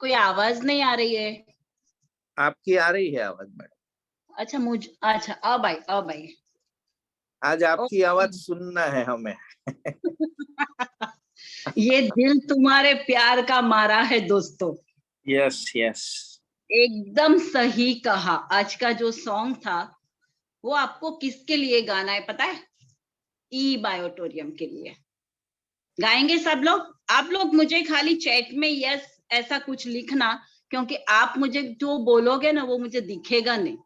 कोई आवाज नहीं आ रही है। आपकी आ रही है आवाज मैडम। अच्छा अब आई। आज आपकी ओके। आवाज सुनना है हमें। ये दिल तुम्हारे प्यार का मारा है दोस्तों। Yes yes. एकदम सही कहा। आज का जो सॉन्ग था वो आपको किसके लिए गाना है पता है? ई बायोटोरियम के लिए गाएंगे सब लोग। आप लोग मुझे खाली चैट में यस ऐसा कुछ लिखना, क्योंकि आप मुझे जो बोलोगे ना वो मुझे दिखेगा नहीं।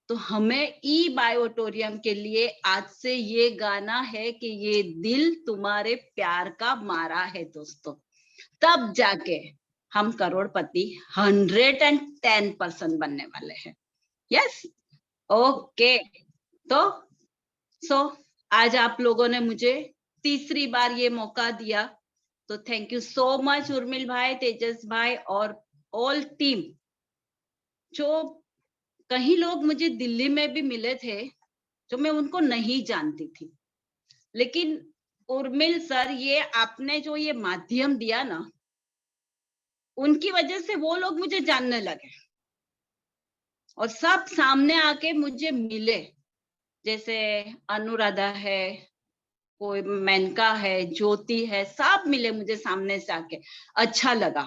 तो हमें ई बायोटोरियम के लिए आज से ये गाना है कि ये दिल तुम्हारे प्यार का मारा है दोस्तों। तब जाके हम करोड़पति 110% बनने वाले हैं। यस। ओके। तो आज आप लोगों ने मुझे तीसरी बार ये मौका दिया, तो thank you so much Urmil भाई, तेजस भाई और ऑल टीम। जो कहीं लोग मुझे दिल्ली में भी मिले थे जो मैं उनको नहीं जानती थी, लेकिन उर्मिल सर ये आपने जो ये माध्यम दिया ना, उनकी वजह से वो लोग मुझे जानने लगे और सब सामने आके मुझे मिले। जैसे अनुराधा है, कोई मेनका है, ज्योति है, सब मिले मुझे सामने से आके। अच्छा लगा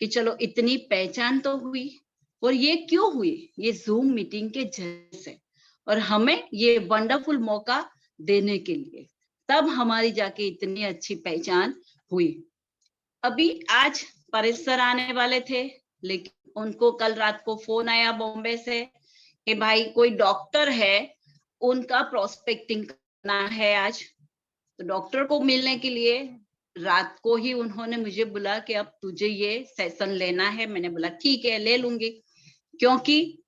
कि चलो इतनी पहचान तो हुई। और ये क्यों हुई? ये जूम मीटिंग के जैसे, और हमें ये वंडरफुल मौका देने के लिए, तब हमारी जाके इतनी अच्छी पहचान हुई। अभी आज परेश सर आने वाले थे, लेकिन उनको कल रात को फोन आया बॉम्बे से कि भाई कोई डॉक्टर है, उनका प्रोस्पेक्टिंग करना है आज। तो डॉक्टर को मिलने के लिए रात को ही उन्होंने मुझे बोला कि अब तुझे ये सेशन लेना है। मैंने बोला ठीक है ले लूंगी, क्योंकि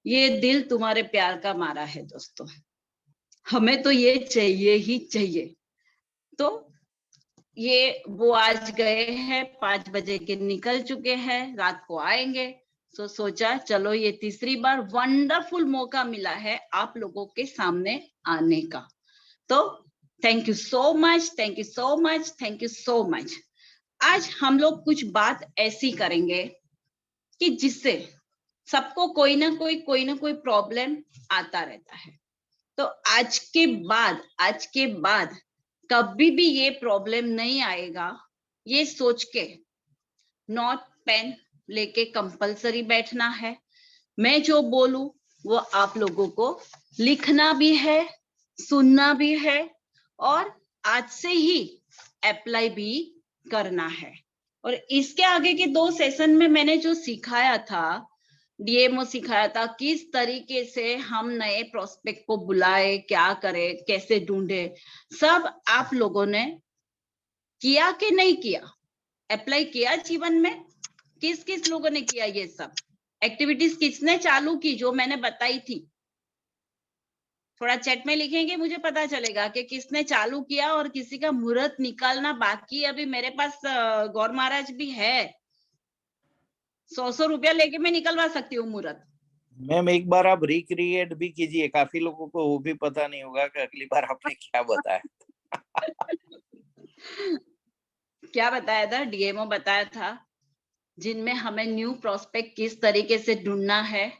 ये दिल तुम्हारे प्यार का मारा है दोस्तों। हमें तो ये चाहिए ही चाहिए। तो ये वो आज गए हैं, 5 बजे के निकल चुके हैं, रात को आएंगे। सोचा चलो ये तीसरी बार वंडरफुल मौका मिला है आप लोगों के सामने आने का। तो thank you so much, thank you so much, thank you so much. आज हम लोग कुछ बात ऐसी करेंगे कि जिससे सबको कोई ना कोई प्रॉब्लम आता रहता है। तो आज के बाद कभी भी ये प्रॉब्लम नहीं आएगा, ये सोच के नोट पेन लेके कंपलसरी बैठना है। मैं जो बोलूं वो आप लोगों को लिखना भी है, सुनना भी है, और आज से ही अप्लाई भी करना है। और इसके आगे के 2 सेशन में मैंने जो सिखाया था, डीएमओ सिखाया था, किस तरीके से हम नए प्रोस्पेक्ट को बुलाए, क्या करे, कैसे ढूंढे, सब आप लोगों ने किया कि नहीं किया? अप्लाई किया जीवन में? किस किस लोगों ने किया? ये सब एक्टिविटीज किसने चालू की जो मैंने बताई थी? थोड़ा चैट में लिखेंगे, मुझे पता चलेगा कि किसने चालू किया और किसी का मुहूर्त निकालना बाकी। अभी मेरे पास गौर महाराज भी है, 100 रुपया लेके मैं निकलवा सकती हूँ मुहूर्त। मैम एक बार आप रिक्रिएट भी कीजिए, काफी लोगों को वो भी पता नहीं होगा कि अगली बार आपने क्या बताया। क्या बताया था? डीएमओ बताया था जिनमें हमें न्यू प्रोस्पेक्ट किस तरीके से ढूंढना है।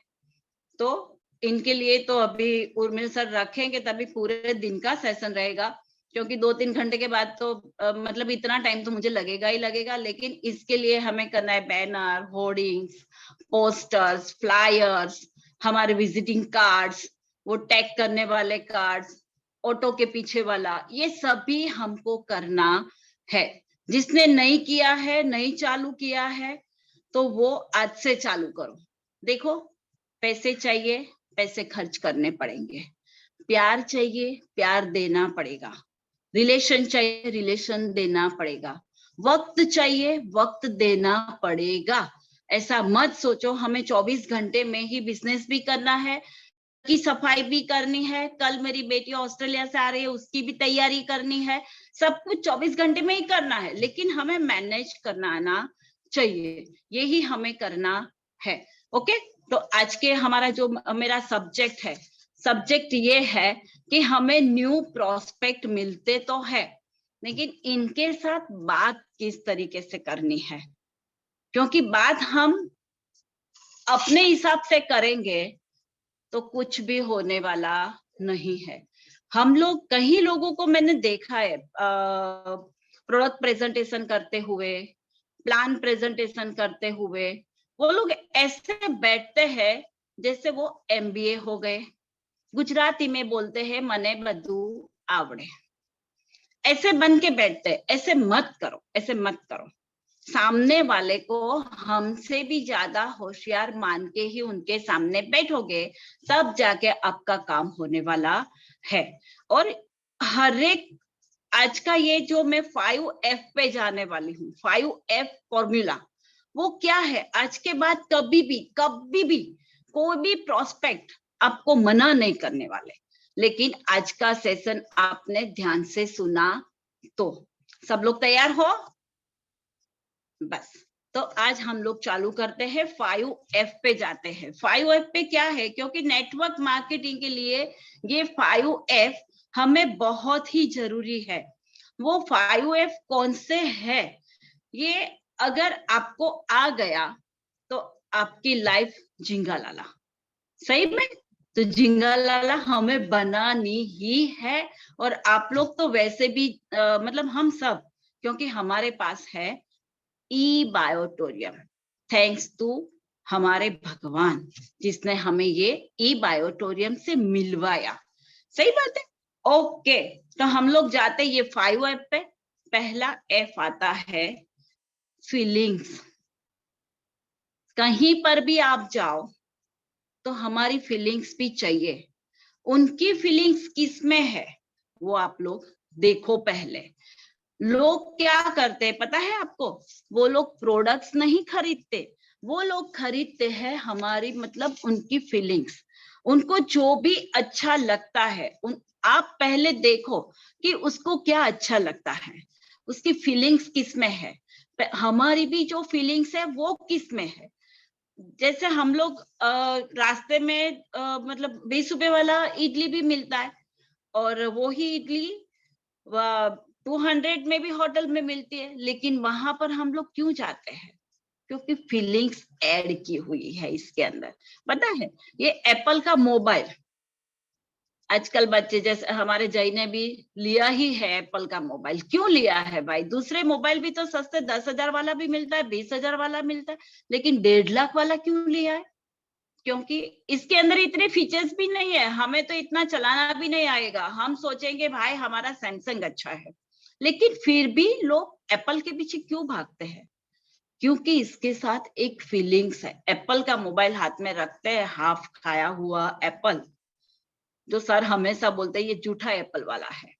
तो इनके लिए तो अभी उर्मिल सर रखेंगे, तभी पूरे दिन का सेशन रहेगा, क्योंकि 2-3 घंटे के बाद तो मतलब इतना टाइम तो मुझे लगेगा ही लगेगा। लेकिन इसके लिए हमें करना है बैनर, होर्डिंग्स, पोस्टर्स, फ्लायर्स, हमारे विजिटिंग कार्ड्स, वो टैग करने वाले कार्ड्स, ऑटो के पीछे वाला, ये सभी हमको करना है। जिसने नहीं किया है, नहीं चालू किया है, तो वो आज से चालू करो। देखो, पैसे चाहिए, पैसे खर्च करने पड़ेंगे। प्यार चाहिए, प्यार देना पड़ेगा। रिलेशन चाहिए, रिलेशन देना पड़ेगा। वक्त चाहिए, वक्त देना पड़ेगा। ऐसा मत सोचो हमें 24 घंटे में ही बिजनेस भी करना है, की सफाई भी करनी है, कल मेरी बेटी ऑस्ट्रेलिया से आ रही है उसकी भी तैयारी करनी है, सब कुछ 24 घंटे में ही करना है। लेकिन हमें मैनेज करना आना चाहिए, यही हमें करना है। ओके। तो आज के हमारा जो मेरा सब्जेक्ट है, सब्जेक्ट ये है कि हमें न्यू प्रोस्पेक्ट मिलते तो है, लेकिन इनके साथ बात किस तरीके से करनी है। क्योंकि बात हम अपने हिसाब से करेंगे तो कुछ भी होने वाला नहीं है। हम लोग, कई लोगों को मैंने देखा है प्रोडक्ट प्रेजेंटेशन करते हुए, प्लान प्रेजेंटेशन करते हुए, वो लोग ऐसे बैठते हैं जैसे वो MBA हो गए। गुजराती में बोलते हैं मने बदू आवड़े, ऐसे बन के बैठते हैं। ऐसे मत करो, ऐसे मत करो। सामने वाले को हमसे भी ज्यादा होशियार मान के ही उनके सामने बैठोगे, तब जाके आपका काम होने वाला है। और हर एक, आज का ये जो मैं 5F पे जाने वाली हूँ, 5F फॉर्मूला, वो क्या है? आज के बाद कभी भी कोई भी प्रोस्पेक्ट आपको मना नहीं करने वाले। लेकिन आज का सेशन आपने ध्यान से सुना तो सब लोग तैयार हो? बस, तो आज हम लोग चालू करते हैं, 5F पे जाते हैं। 5F पे क्या है? क्योंकि नेटवर्क मार्केटिंग के लिए ये 5F हमें बहुत ही जरूरी है। वो 5F कौन से है, ये अगर आपको आ गया तो आपकी लाइफ झिंगा लाला। सही में, तो झिंगा लाला हमें बनानी ही है। और आप लोग तो वैसे भी मतलब हम सब, क्योंकि हमारे पास है ई-बायोटोरियम, थैंक्स टू हमारे भगवान जिसने हमें ये ई-बायोटोरियम से मिलवाया। सही बात है। ओके, तो हम लोग जाते ये 5F पे। पहला F आता है फीलिंग्स। कहीं पर भी आप जाओ तो हमारी फीलिंग्स भी चाहिए। उनकी फीलिंग्स किसमें है वो आप लोग देखो। पहले लोग क्या करते हैं पता है आपको? वो लोग प्रोडक्ट्स नहीं खरीदते, वो लोग खरीदते हैं हमारी, मतलब उनकी फीलिंग्स। उनको जो भी अच्छा लगता है, आप पहले देखो कि उसको क्या अच्छा लगता है, उसकी फीलिंग्स किस में है। हमारी भी जो फीलिंग्स है वो किस में है। जैसे हम लोग रास्ते में मतलब 20 रुपए वाला इडली भी मिलता है, और वो ही इडली 200 में भी होटल में मिलती है, लेकिन वहां पर हम लोग क्यों जाते हैं? क्योंकि फीलिंग्स ऐड की हुई है इसके अंदर। पता है, ये एप्पल का मोबाइल, आजकल बच्चे, जैसे हमारे जय ने भी लिया ही है एप्पल का मोबाइल। क्यों लिया है भाई? दूसरे मोबाइल भी तो सस्ते 10,000 वाला भी मिलता है, 20,000 वाला मिलता है, लेकिन 1.5 लाख वाला क्यों लिया है? क्योंकि इसके अंदर इतने फीचर्स भी नहीं है, हमें तो इतना चलाना भी नहीं आएगा। हम सोचेंगे भाई हमारा सैमसंग अच्छा है, लेकिन फिर भी लोग एप्पल के पीछे क्यों भागते हैं? क्योंकि इसके साथ एक फीलिंग्स है। एप्पल का मोबाइल हाथ में रखते हैं, हाफ खाया हुआ एप्पल, जो सर हमेशा बोलते हैं ये जूठा एप्पल वाला है,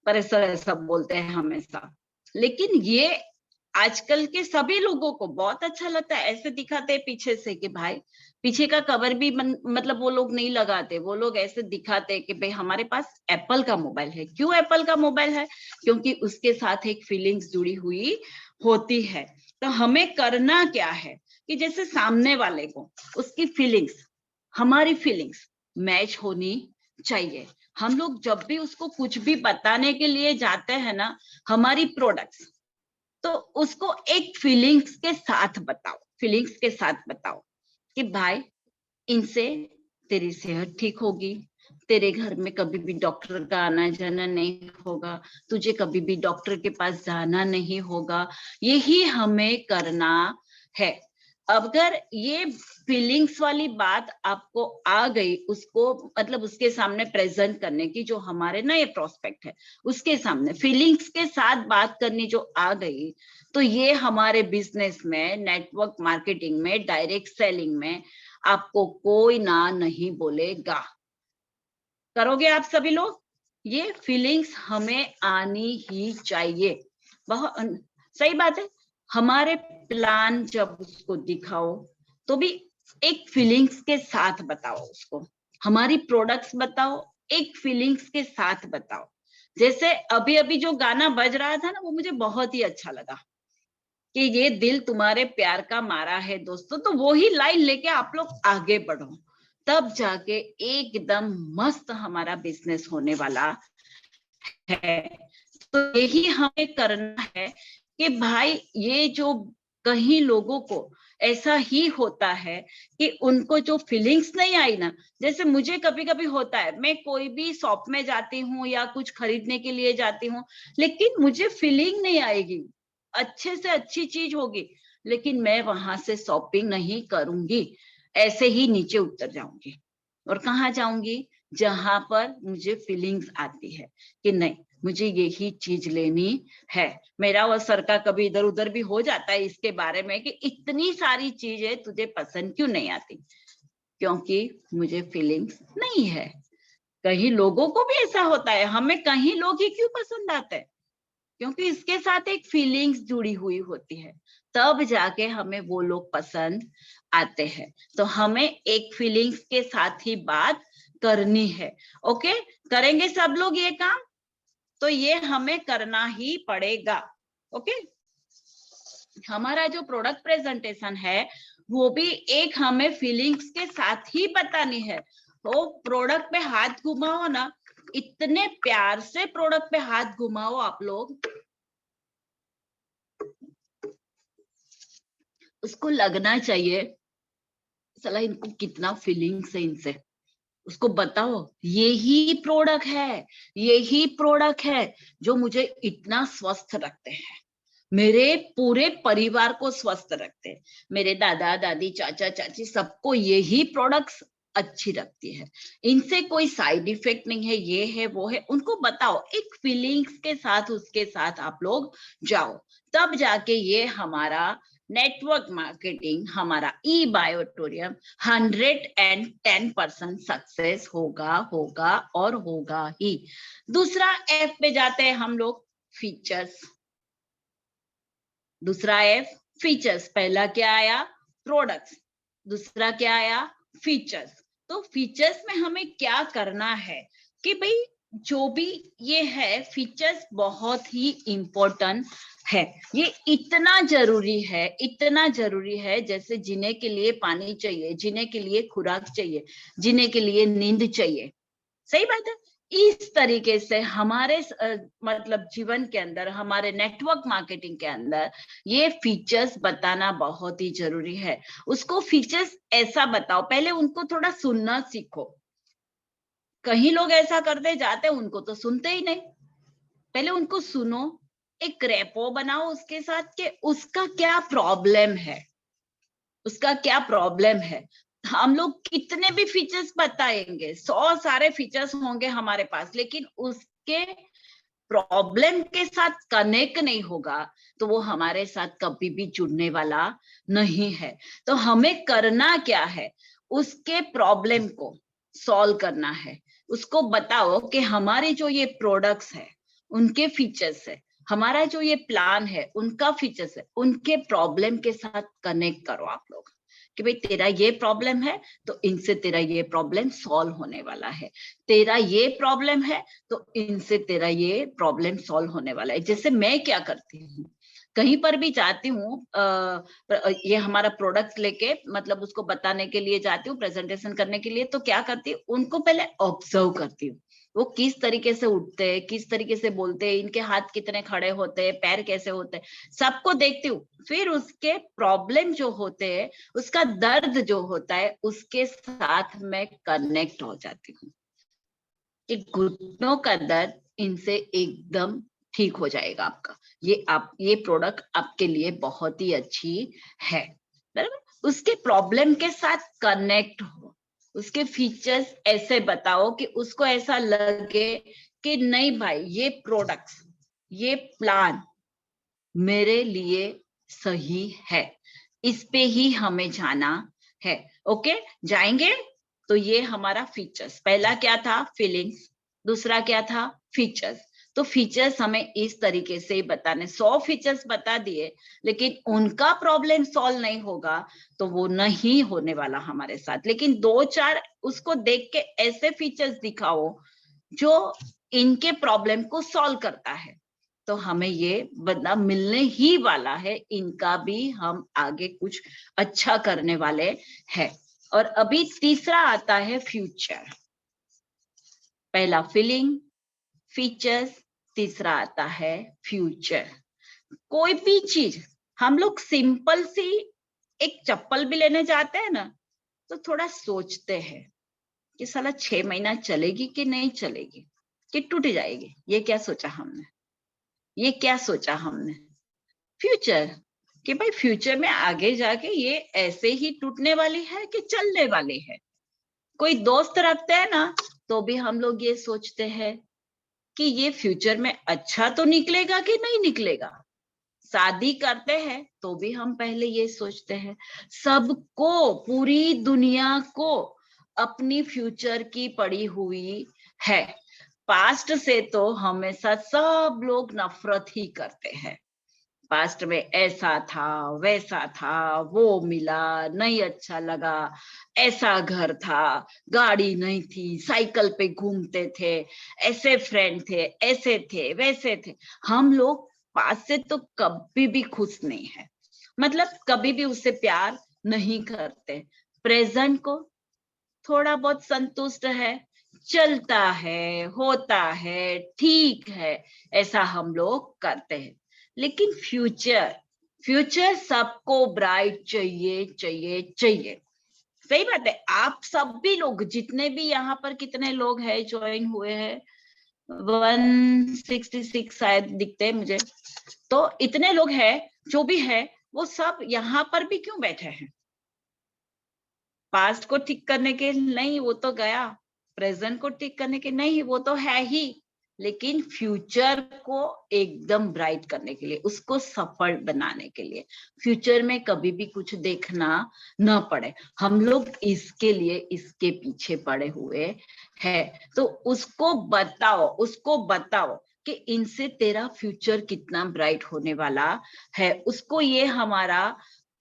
पर सर ऐसा बोलते हैं हमेशा। लेकिन ये आजकल के सभी लोगों को बहुत अच्छा लगता है। ऐसे दिखाते हैं पीछे से कि भाई, पीछे का कवर भी मतलब वो लोग नहीं लगाते, वो लोग ऐसे दिखाते हैं कि भाई हमारे पास एप्पल का मोबाइल है। क्यों एप्पल का मोबाइल है? क्योंकि उसके साथ एक फीलिंग्स जुड़ी हुई होती है। तो हमें करना क्या है कि जैसे सामने वाले को उसकी फीलिंग्स, हमारी फीलिंग्स मैच होनी चाहिए। हम लोग जब भी उसको कुछ भी बताने के लिए जाते हैं ना, हमारी प्रोडक्ट्स, तो उसको एक फीलिंग्स के साथ बताओ। फीलिंग्स के साथ बताओ कि भाई इनसे तेरी सेहत ठीक होगी, तेरे घर में कभी भी डॉक्टर का आना जाना नहीं होगा, तुझे कभी भी डॉक्टर के पास जाना नहीं होगा। यही हमें करना है। अगर ये फीलिंग्स वाली बात आपको आ गई, उसको मतलब उसके सामने प्रेजेंट करने की, जो हमारे नए प्रोस्पेक्ट है उसके सामने फीलिंग्स के साथ बात करनी जो आ गई, तो ये हमारे बिजनेस में, नेटवर्क मार्केटिंग में, डायरेक्ट सेलिंग में आपको कोई ना नहीं बोलेगा। करोगे आप सभी लोग? ये फीलिंग्स हमें आनी ही चाहिए। बहुत सही बात है। हमारे प्लान जब उसको दिखाओ तो भी एक फीलिंग्स के साथ बताओ उसको। हमारी प्रोडक्ट्स बताओ, एक फीलिंग्स के साथ बताओ। जैसे अभी अभी जो गाना बज रहा था ना, वो मुझे बहुत ही अच्छा लगा कि ये दिल तुम्हारे प्यार का मारा है दोस्तों। तो वो ही लाइन लेके आप लोग आगे बढ़ो, तब जाके एकदम मस्त हमारा बिजनेस होने वाला है। तो यही हमें करना है कि भाई ये जो कहीं लोगों को ऐसा ही होता है कि उनको जो फीलिंग्स नहीं आई ना, जैसे मुझे कभी कभी होता है, मैं कोई भी शॉप में जाती हूँ या कुछ खरीदने के लिए जाती हूँ, लेकिन मुझे फीलिंग नहीं आएगी, अच्छे से अच्छी चीज होगी, लेकिन मैं वहां से शॉपिंग नहीं करूंगी, ऐसे ही नीचे उतर जाऊंगी। और कहाँ जाऊंगी? जहां पर मुझे फीलिंग्स आती है कि नहीं, मुझे यही चीज लेनी है। मेरा और सर का कभी इधर उधर भी हो जाता है इसके बारे में कि इतनी सारी चीजें तुझे पसंद क्यों नहीं आती, क्योंकि मुझे फीलिंग्स नहीं है। कहीं लोगों को भी ऐसा होता है, हमें कहीं लोग ही क्यों पसंद आते हैं, क्योंकि इसके साथ एक फीलिंग्स जुड़ी हुई होती है, तब जाके हमें वो लोग पसंद आते हैं। तो हमें एक फीलिंग्स के साथ ही बात करनी है। ओके, करेंगे सब लोग ये काम? तो ये हमें करना ही पड़ेगा। ओके, हमारा जो प्रोडक्ट प्रेजेंटेशन है वो भी एक हमें फीलिंग्स के साथ ही बतानी है। तो प्रोडक्ट पे हाथ घुमाओ ना, इतने प्यार से प्रोडक्ट पे हाथ घुमाओ आप लोग, उसको लगना चाहिए साला इनको कितना फीलिंग्स है इनसे। उसको बताओ यही प्रोडक्ट है, यही प्रोडक्ट है जो मुझे इतना स्वस्थ रखते हैं, मेरे पूरे परिवार को स्वस्थ रखते हैं, मेरे दादा दादी चाचा चाची सबको यही प्रोडक्ट्स अच्छी रखती है, इनसे कोई साइड इफेक्ट नहीं है, ये है वो है, उनको बताओ एक फीलिंग्स के साथ, उसके साथ आप लोग जाओ, तब जाके ये हमारा नेटवर्क मार्केटिंग, हमारा ई बायोटोरियम 110% सक्सेस होगा, होगा और होगा ही। दूसरा एफ पे जाते हैं हम लोग, फीचर्स। दूसरा एफ फीचर्स, पहला क्या आया? प्रोडक्ट्स, दूसरा क्या आया? फीचर्स। तो फीचर्स में हमें क्या करना है कि भाई जो भी ये है, फीचर्स बहुत ही इंपॉर्टेंट है, ये इतना जरूरी है, इतना जरूरी है, जैसे जीने के लिए पानी चाहिए, जीने के लिए खुराक चाहिए, जीने के लिए नींद चाहिए। सही बात है। इस तरीके से हमारे मतलब जीवन के अंदर, हमारे नेटवर्क मार्केटिंग के अंदर ये फीचर्स बताना बहुत ही जरूरी है। उसको फीचर्स ऐसा बताओ, पहले उनको थोड़ा सुनना सीखो। कहीं लोग ऐसा करते जाते हैं, उनको तो सुनते ही नहीं, पहले उनको सुनो, एक रेपो बनाओ उसके साथ कि उसका क्या प्रॉब्लम है, उसका क्या प्रॉब्लम है। हम लोग कितने भी फीचर्स बताएंगे, 100 सारे फीचर्स होंगे हमारे पास, लेकिन उसके प्रॉब्लम के साथ कनेक्ट नहीं होगा तो वो हमारे साथ कभी भी जुड़ने वाला नहीं है। तो हमें करना क्या है, उसके प्रॉब्लम को सॉल्व करना है। उसको बताओ कि हमारे जो ये प्रोडक्ट्स है उनके फीचर्स है, हमारा जो ये प्लान है उनका फीचर्स है, उनके प्रॉब्लम के साथ कनेक्ट करो आप लोग कि भाई तेरा ये प्रॉब्लम है तो इनसे तेरा ये प्रॉब्लम सॉल्व होने वाला है, तेरा ये प्रॉब्लम है तो इनसे तेरा ये प्रॉब्लम सॉल्व होने वाला है। जैसे मैं क्या करती हूँ, कहीं पर भी जाती हूँ, ये हमारा प्रोडक्ट लेके मतलब उसको बताने के लिए जाती हूँ, प्रेजेंटेशन करने के लिए, तो क्या करती हूँ, उनको पहले ऑब्जर्व करती हूँ, वो किस तरीके से उठते हैं, किस तरीके से बोलते हैं, इनके हाथ कितने खड़े होते हैं, पैर कैसे होते हैं, सबको देखती हूँ। फिर उसके प्रॉब्लम जो होते हैं, उसका दर्द जो होता है, उसके साथ मैं कनेक्ट हो जाती हूँ कि घुटनों का दर्द इनसे एकदम ठीक हो जाएगा आपका, ये प्रोडक्ट आपके लिए बहुत ही अच्छी है, बराबर। उसके प्रॉब्लम के साथ कनेक्ट हो, उसके फीचर्स ऐसे बताओ कि उसको ऐसा लगे कि नहीं भाई, ये प्रोडक्ट्स, ये प्लान मेरे लिए सही है, इस पे ही हमें जाना है। ओके, जाएंगे। तो ये हमारा फीचर्स, पहला क्या था? फीलिंग्स, दूसरा क्या था? फीचर्स। तो फीचर्स हमें इस तरीके से ही बताने, 100 फीचर्स बता दिए लेकिन उनका प्रॉब्लम सॉल्व नहीं होगा तो वो नहीं होने वाला हमारे साथ। लेकिन 2-4 उसको देख के ऐसे फीचर्स दिखाओ जो इनके प्रॉब्लम को सॉल्व करता है, तो हमें ये बदला मिलने ही वाला है, इनका भी हम आगे कुछ अच्छा करने वाले हैं। और अभी तीसरा आता है फ्यूचर। पहला फीलिंग, फीचर्स, तीसरा आता है फ्यूचर। कोई भी चीज हम लोग सिंपल सी एक चप्पल भी लेने जाते हैं ना, तो थोड़ा सोचते हैं कि साला 6 महीना चलेगी कि नहीं चलेगी, कि टूट जाएगी। ये क्या सोचा हमने, ये क्या सोचा हमने? फ्यूचर, कि भाई फ्यूचर में आगे जाके ये ऐसे ही टूटने वाली है कि चलने वाली है। कोई दोस्त रखते हैं ना, तो भी हम लोग ये सोचते हैं कि ये फ्यूचर में अच्छा तो निकलेगा कि नहीं निकलेगा। शादी करते हैं तो भी हम पहले ये सोचते हैं। सबको, पूरी दुनिया को अपनी फ्यूचर की पड़ी हुई है। पास्ट से तो हमेशा सब लोग नफरत ही करते हैं। पास्ट में ऐसा था, वैसा था, वो मिला नहीं, अच्छा लगा, ऐसा घर था, गाड़ी नहीं थी, साइकिल पे घूमते थे, ऐसे फ्रेंड थे, ऐसे थे, वैसे थे। हम लोग पास्ट से तो कभी भी खुश नहीं है, मतलब कभी भी उससे प्यार नहीं करते। प्रेजेंट को थोड़ा बहुत संतुष्ट है, चलता है, होता है, ठीक है, ऐसा हम लोग करते हैं। लेकिन फ्यूचर, फ्यूचर सबको ब्राइट चाहिए, चाहिए, चाहिए। सही बात है। आप सब भी लोग, जितने भी यहाँ पर कितने लोग हैं ज्वाइन हुए हैं, 166 शायद दिखते हैं मुझे, तो इतने लोग हैं, जो भी है वो सब यहाँ पर भी क्यों बैठे हैं? पास्ट को ठीक करने के नहीं, वो तो गया। प्रेजेंट को ठीक करने के नहीं, वो तो है ही। लेकिन फ्यूचर को एकदम ब्राइट करने के लिए, उसको सफल बनाने के लिए, फ्यूचर में कभी भी कुछ देखना न पड़े, हम लोग इसके लिए इसके पीछे पड़े हुए हैं। तो उसको बताओ, उसको बताओ कि इनसे तेरा फ्यूचर कितना ब्राइट होने वाला है। उसको ये हमारा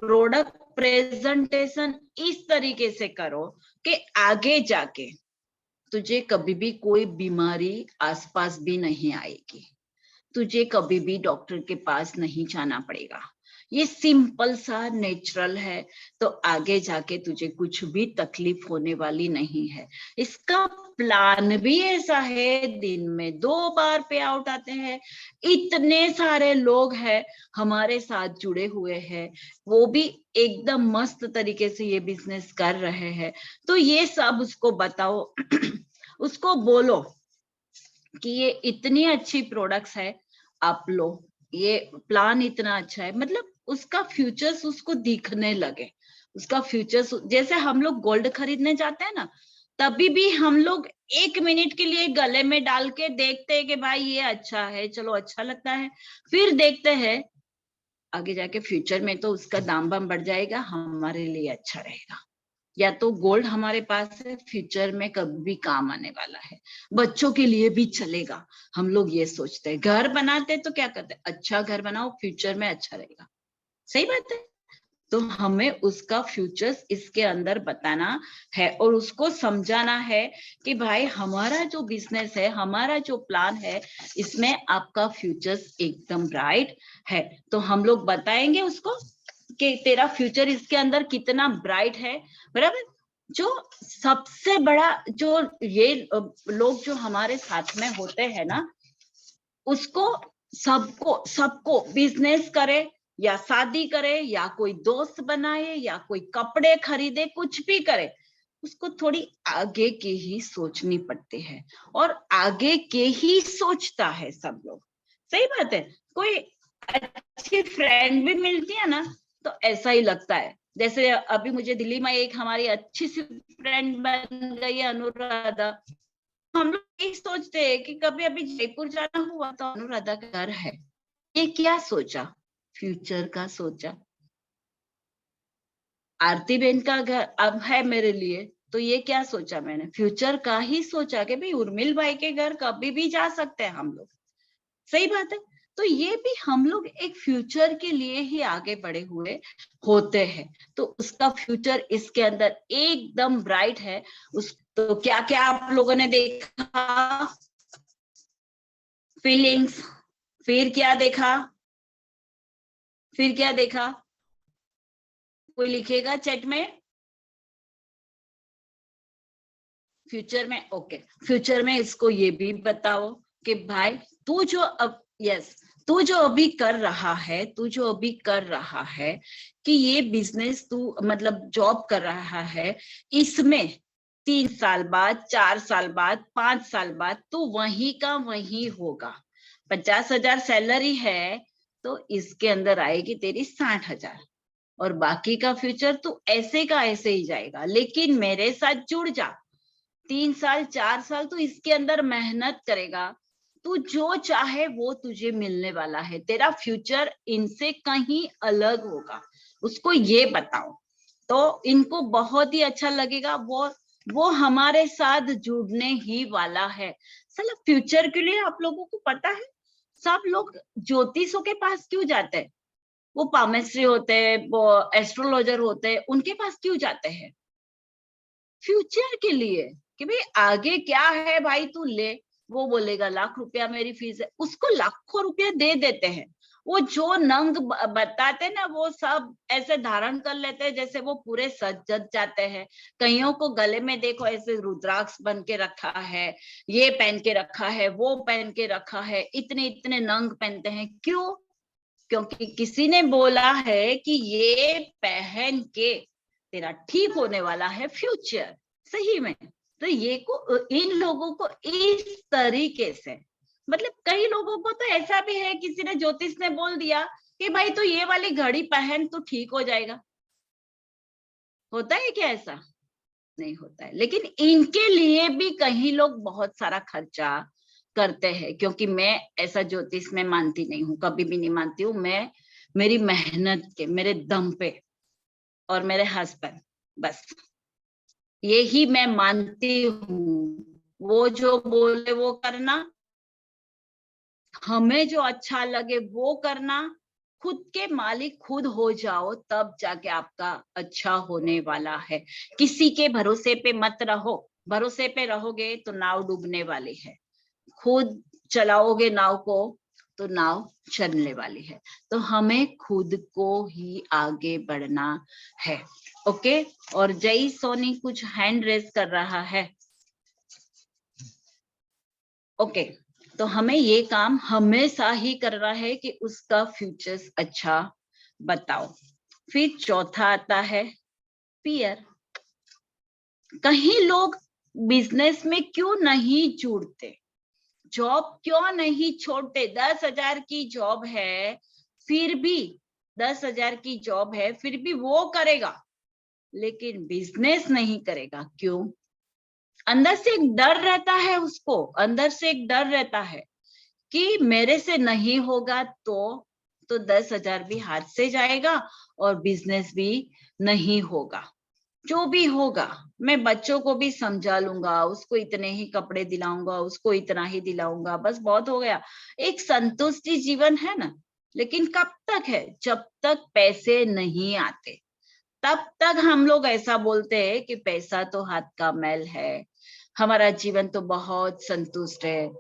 प्रोडक्ट प्रेजेंटेशन इस तरीके से करो कि आगे जाके तुझे कभी भी कोई बीमारी आसपास भी नहीं आएगी, तुझे कभी भी डॉक्टर के पास नहीं जाना पड़ेगा। ये सिंपल सा नेचुरल है, तो आगे जाके तुझे कुछ भी तकलीफ होने वाली नहीं है। इसका प्लान भी ऐसा है, दिन में 2 बार पे आउट आते हैं, इतने सारे लोग हैं हमारे साथ जुड़े हुए हैं, वो भी एकदम मस्त तरीके से ये बिजनेस कर रहे हैं। तो ये सब उसको बताओ उसको बोलो कि ये इतनी अच्छी प्रोडक्ट्स है, आप लो, ये प्लान इतना अच्छा है, मतलब उसका फ्यूचर्स उसको दिखने लगे। उसका फ्यूचर्स, जैसे हम लोग गोल्ड खरीदने जाते हैं ना, तभी भी हम लोग 1 मिनट के लिए गले में डाल के देखते हैं कि भाई ये अच्छा है, चलो अच्छा लगता है। फिर देखते हैं आगे जाके फ्यूचर में तो उसका दाम वाम बढ़ जाएगा, हमारे लिए अच्छा रहेगा। या तो गोल्ड हमारे पास है, फ्यूचर में कभी भी काम आने वाला है, बच्चों के लिए भी चलेगा। हम लोग ये सोचते हैं। घर बनाते तो क्या करते हैं, अच्छा घर बनाओ, फ्यूचर में अच्छा रहेगा। सही बात है। तो हमें उसका फ्यूचर्स इसके अंदर बताना है और उसको समझाना है कि भाई हमारा जो बिजनेस है, हमारा जो प्लान है, इसमें आपका फ्यूचर्स एकदम ब्राइट है। तो हम लोग बताएंगे उसको कि तेरा फ्यूचर इसके अंदर कितना ब्राइट है, बराबर। जो सबसे बड़ा, जो ये लोग जो हमारे साथ में होते हैं ना, उसको, सबको सबको बिजनेस करे या शादी करे या कोई दोस्त बनाए या कोई कपड़े खरीदे, कुछ भी करे, उसको थोड़ी आगे की ही सोचनी पड़ती है। और आगे के ही सोचता है सब लोग। सही बात है। कोई अच्छी फ्रेंड भी मिलती है ना, तो ऐसा ही लगता है। जैसे अभी मुझे दिल्ली में एक हमारी अच्छी सी फ्रेंड बन गई है, अनुराधा। हम लोग यही सोचते हैं कि कभी अभी जयपुर जाना हुआ तो अनुराधा का घर है। ये क्या सोचा, फ्यूचर का सोचा। आरती बहन का घर अब है मेरे लिए, तो ये क्या सोचा मैंने, फ्यूचर का ही सोचा कि भाई उर्मिल भाई के घर कभी भी जा सकते हैं हम लोग। सही बात है। तो ये भी हम लोग एक फ्यूचर के लिए ही आगे बढ़े हुए होते हैं। तो उसका फ्यूचर इसके अंदर एकदम ब्राइट है। उस तो क्या क्या आप लोगों ने देखा, फीलिंग्स, फिर क्या देखा, फिर क्या देखा, कोई लिखेगा चैट में। फ्यूचर में, ओके, फ्यूचर में इसको ये भी बताओ कि भाई तू जो अब, यस, तू जो अभी कर रहा है, तू जो अभी कर रहा है कि ये बिजनेस तू मतलब जॉब कर रहा है, इसमें 3 साल बाद, 4 साल बाद, 5 साल बाद तू वही का वही होगा। 50,000 सैलरी है तो इसके अंदर आएगी तेरी 60,000, और बाकी का फ्यूचर तू ऐसे का ऐसे ही जाएगा। लेकिन मेरे साथ जुड़ जा, 3 साल 4 साल तू इसके अंदर मेहनत करेगा, तू जो चाहे वो तुझे मिलने वाला है। तेरा फ्यूचर इनसे कहीं अलग होगा, उसको ये बताओ। तो इनको बहुत ही अच्छा लगेगा, वो हमारे साथ जुड़ने ही वाला है। साला फ्यूचर के लिए आप लोगों को पता है, सब लोग ज्योतिषों के पास क्यों जाते हैं? वो पामेस्ट्री होते हैं, वो एस्ट्रोलॉजर होते हैं, उनके पास क्यों जाते हैं? फ्यूचर के लिए कि भाई आगे क्या है, भाई तू ले। वो बोलेगा लाख रुपया मेरी फीस है, उसको लाखों रुपया दे देते हैं। वो जो नंग बताते ना, वो सब ऐसे धारण कर लेते हैं जैसे वो पूरे सज जाते हैं। कईयों को गले में देखो ऐसे रुद्राक्ष बन के रखा है, ये पहन के रखा है, वो पहन के रखा है, इतने इतने नंग पहनते हैं। क्यों? क्योंकि किसी ने बोला है कि ये पहन के तेरा ठीक होने वाला है फ्यूचर। सही में तो ये को इन लोगों को इस तरीके से, मतलब कई लोगों को तो ऐसा भी है, किसी ने ज्योतिष ने बोल दिया कि भाई तो ये वाली घड़ी पहन तो ठीक हो जाएगा। होता है क्या ऐसा? नहीं होता है। लेकिन इनके लिए भी कहीं लोग बहुत सारा खर्चा करते हैं, क्योंकि मैं ऐसा ज्योतिष में मानती नहीं हूँ, कभी भी नहीं मानती हूँ। मैं मेरी मेहनत के, मेरे दम पे और मेरे हस्बैंड, बस यही मैं मानती हूँ। वो जो बोले वो करना, हमें जो अच्छा लगे वो करना, खुद के मालिक खुद हो जाओ, तब जाके आपका अच्छा होने वाला है। किसी के भरोसे पे मत रहो, भरोसे पे रहोगे तो नाव डूबने वाली है। खुद चलाओगे नाव को तो नाव चलने वाली है। तो हमें खुद को ही आगे बढ़ना है। ओके। और जय सोनी कुछ हैंड रेज कर रहा है। ओके। तो हमें ये काम हमेशा ही करना है कि उसका फ्यूचर्स अच्छा बताओ। फिर चौथा आता है फियर। कहीं लोग बिजनेस में क्यों नहीं जुड़ते, जॉब क्यों नहीं छोड़ते? 10,000 की जॉब है फिर भी, 10,000 की जॉब है फिर भी वो करेगा, लेकिन बिजनेस नहीं करेगा। क्यों? अंदर से एक डर रहता है उसको, अंदर से एक डर रहता है कि मेरे से नहीं होगा तो 10,000 भी हाथ से जाएगा और बिजनेस भी नहीं होगा। जो भी होगा मैं बच्चों को भी समझा लूंगा, उसको इतने ही कपड़े दिलाऊंगा, उसको इतना ही दिलाऊंगा, बस बहुत हो गया। एक संतुष्टि जीवन है ना। लेकिन कब तक है? जब तक पैसे नहीं आते, तब तक हम लोग ऐसा बोलते हैं कि पैसा तो हाथ का मैल है, हमारा जीवन तो बहुत संतुष्ट है।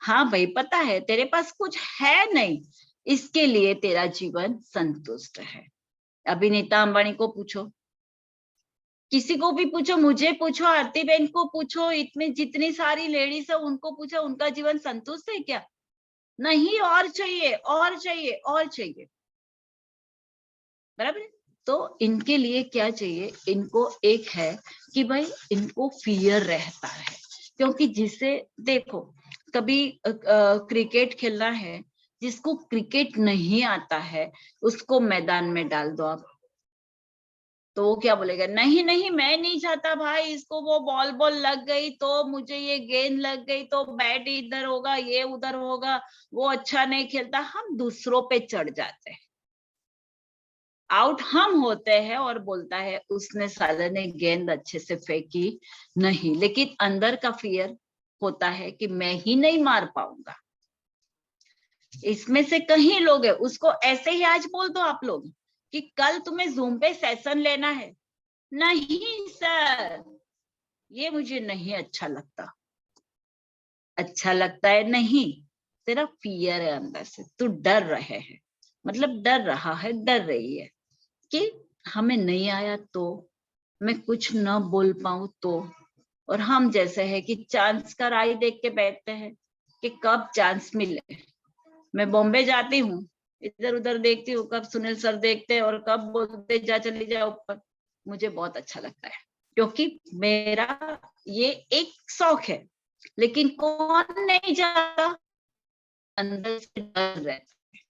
हाँ भाई, पता है तेरे पास कुछ है नहीं, इसके लिए तेरा जीवन संतुष्ट है। अभी नीता अंबानी को पूछो, किसी को भी पूछो, मुझे पूछो, आरती बहन को पूछो, इतनी जितनी सारी लेडीज है उनको पूछो, उनका जीवन संतुष्ट है क्या? नहीं, और चाहिए और चाहिए और चाहिए। बराबर है? तो इनके लिए क्या चाहिए? इनको एक है कि भाई इनको फियर रहता है, क्योंकि जिसे देखो कभी क्रिकेट खेलना है, जिसको क्रिकेट नहीं आता है उसको मैदान में डाल दो आप, तो वो क्या बोलेगा? नहीं नहीं मैं नहीं चाहता भाई, इसको वो बॉल लग गई तो मुझे ये गेंद लग गई तो बैट इधर होगा, ये उधर होगा, वो अच्छा नहीं खेलता। हम दूसरों पे चढ़ जाते हैं, आउट हम होते हैं और बोलता है उसने साले ने गेंद अच्छे से फेंकी नहीं, लेकिन अंदर का फियर होता है कि मैं ही नहीं मार पाऊंगा। इसमें से कहीं लोग है, उसको ऐसे ही आज बोल दो आप लोग कि कल तुम्हें जूम पे सेशन लेना है। नहीं सर, ये मुझे नहीं अच्छा लगता। अच्छा लगता है नहीं, तेरा फियर है अंदर से, तू डर रहे है, मतलब डर रहा है, डर रही है कि हमें नहीं आया तो, मैं कुछ न बोल पाऊं तो। और हम जैसे है कि चांस का राह देख के बैठते हैं कि कब चांस मिले। मैं बॉम्बे जाती हूँ, इधर उधर देखती हूँ, कब सुनील सर देखते हैं और कब बोलते जा चली जाओ ऊपर। मुझे बहुत अच्छा लगता है, क्योंकि मेरा ये एक शौक है। लेकिन कौन नहीं जाता, अंदर से डर रहता है।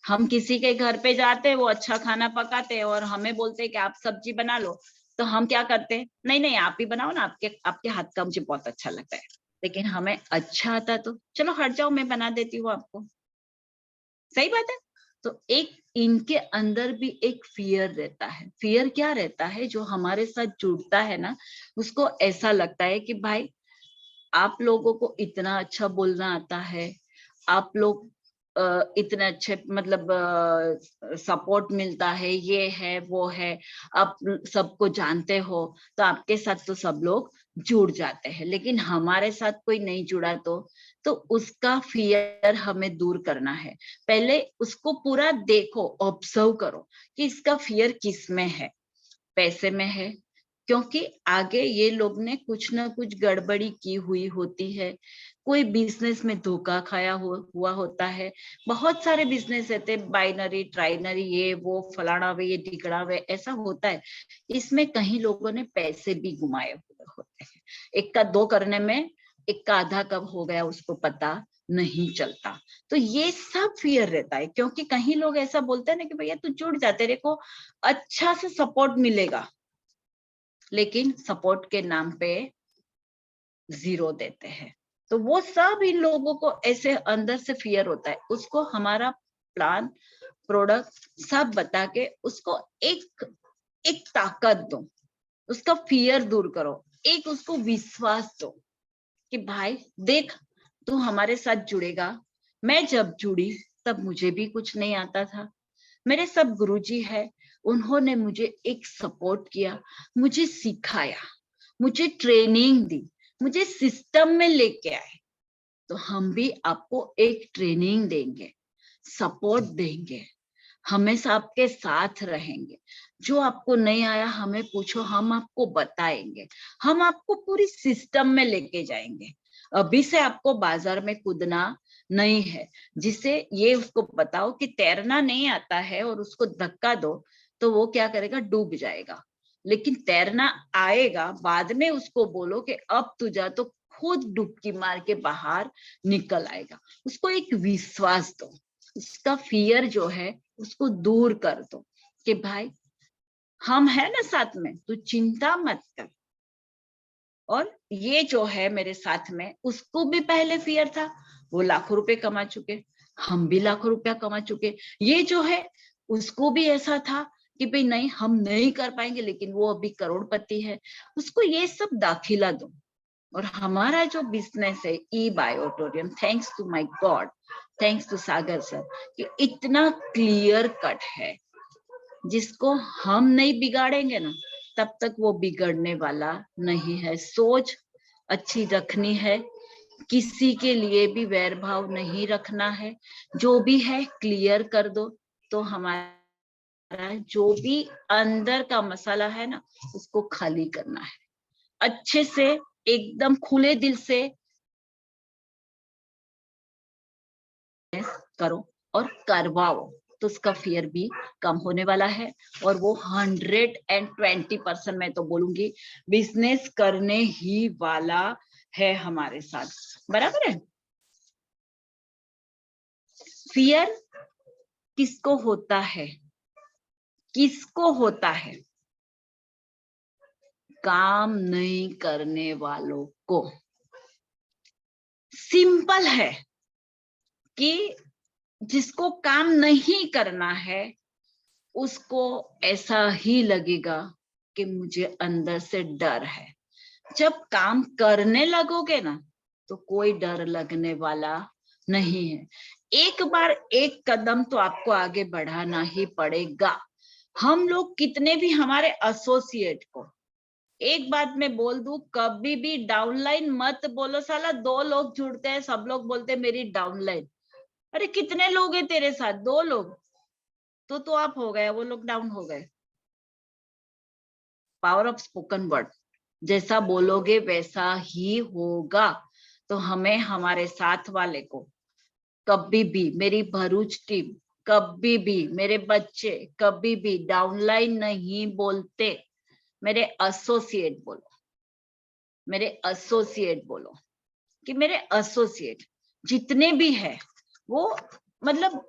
हम किसी के घर पे जाते हैं, वो अच्छा खाना पकाते हैं और हमें बोलते हैं कि आप सब्जी बना लो, तो हम क्या करते हैं, नहीं नहीं आप ही बनाओ ना, आपके आपके हाथ का मुझे बहुत अच्छा लगता है। लेकिन हमें अच्छा आता तो चलो हट जाओ, मैं बना देती हूँ आपको। सही बात है। तो एक इनके अंदर भी एक फियर रहता है। फियर क्या रहता है, जो हमारे साथ जुड़ता है ना, उसको ऐसा लगता है कि भाई आप लोगों को इतना अच्छा बोलना आता है, आप लोग इतने अच्छे मतलब सपोर्ट मिलता है, ये है वो है, आप सबको जानते हो, तो आपके साथ तो सब लोग जुड़ जाते हैं। लेकिन हमारे साथ कोई नहीं जुड़ा तो उसका फियर हमें दूर करना है। पहले उसको पूरा देखो, ऑब्जर्व करो कि इसका फियर किस में है। पैसे में है, क्योंकि आगे ये लोग ने कुछ ना कुछ गड़बड़ी की हुई होती है, कोई बिजनेस में धोखा खाया हुआ होता है। बहुत सारे बिजनेस रहते, बाइनरी ट्राइनरी, ये वो फलाना वे ये टिकड़ा वे, ऐसा होता है। इसमें कहीं लोगों ने पैसे भी घुमाए हुए होते हैं। एक का दो करने में एक का आधा कब हो गया उसको पता नहीं चलता। तो ये सब फियर रहता है, क्योंकि कहीं लोग ऐसा बोलते हैं ना कि भैया तू जुड़ जा, तेरे को अच्छा से सपोर्ट मिलेगा, लेकिन सपोर्ट के नाम पे जीरो देते हैं। तो वो सब इन लोगों को ऐसे अंदर से फियर होता है। उसको हमारा प्लान, प्रोडक्ट सब बता के उसको एक एक ताकत दो, उसका फियर दूर करो, एक उसको विश्वास दो कि भाई देख तू हमारे साथ जुड़ेगा। मैं जब जुड़ी तब मुझे भी कुछ नहीं आता था, मेरे सब गुरुजी है, उन्होंने मुझे एक सपोर्ट किया, मुझे सिखाया, मुझे ट्रेनिंग दी, मुझे सिस्टम में लेके आए। तो हम भी आपको एक ट्रेनिंग देंगे, सपोर्ट देंगे, हमेशा आपके साथ रहेंगे। जो आपको नहीं आया हमें पूछो, हम आपको बताएंगे, हम आपको पूरी सिस्टम में लेके जाएंगे। अभी से आपको बाजार में कूदना नहीं है, जिसे ये उसको बताओ कि तैरना नहीं आता है और उसको धक्का दो तो वो क्या करेगा, डूब जाएगा। लेकिन तैरना आएगा, बाद में उसको बोलो कि अब तू जा, तो खुद डुबकी मार के बाहर निकल आएगा। उसको एक विश्वास दो, उसका फियर जो है उसको दूर कर दो कि भाई हम है ना साथ में, तू चिंता मत कर। और ये जो है मेरे साथ में, उसको भी पहले फियर था, वो लाखों रुपए कमा चुके, हम भी लाखों रुपया कमा चुके। ये जो है उसको भी ऐसा था कि भाई नहीं हम नहीं कर पाएंगे, लेकिन वो अभी करोड़पति है। उसको ये सब दाखिला दो। और हमारा जो बिजनेस है ई बायोटोरियम, thanks to my God, thanks to Sagar sir, कि इतना क्लियर कट है, जिसको हम नहीं बिगाड़ेंगे ना तब तक वो बिगड़ने वाला नहीं है। सोच अच्छी रखनी है, किसी के लिए भी वैर भाव नहीं रखना है, जो भी है क्लियर कर दो। तो हमारा जो भी अंदर का मसाला है ना, उसको खाली करना है, अच्छे से एकदम खुले दिल से करो और करवाओ, तो उसका फियर भी कम होने वाला है। और वो 120% मैं तो बोलूंगी बिजनेस करने ही वाला है हमारे साथ। बराबर है। फियर किसको होता है, किसको होता है, काम नहीं करने वालों को। सिंपल है कि जिसको काम नहीं करना है उसको ऐसा ही लगेगा कि मुझे अंदर से डर है। जब काम करने लगोगे ना तो कोई डर लगने वाला नहीं है। एक बार एक कदम तो आपको आगे बढ़ाना ही पड़ेगा। हम लोग कितने भी हमारे एसोसिएट को एक बात मैं बोल दूं, कभी भी डाउनलाइन मत बोलो। साला 2 लोग जुड़ते हैं, सब लोग बोलते हैं मेरी डाउनलाइन। अरे कितने लोग हैं तेरे साथ, 2 लोग तो आप हो गए, वो लोग डाउन हो गए। पावर ऑफ स्पोकन वर्ड, जैसा बोलोगे वैसा ही होगा। तो हमें हमारे साथ वाले को कभी भी मेरी भरूच टीम, कभी भी मेरे बच्चे कभी भी डाउनलाइन नहीं बोलते। मेरे एसोसिएट बोलो, मेरे एसोसिएट बोलो कि मेरे एसोसिएट जितने भी है वो मतलब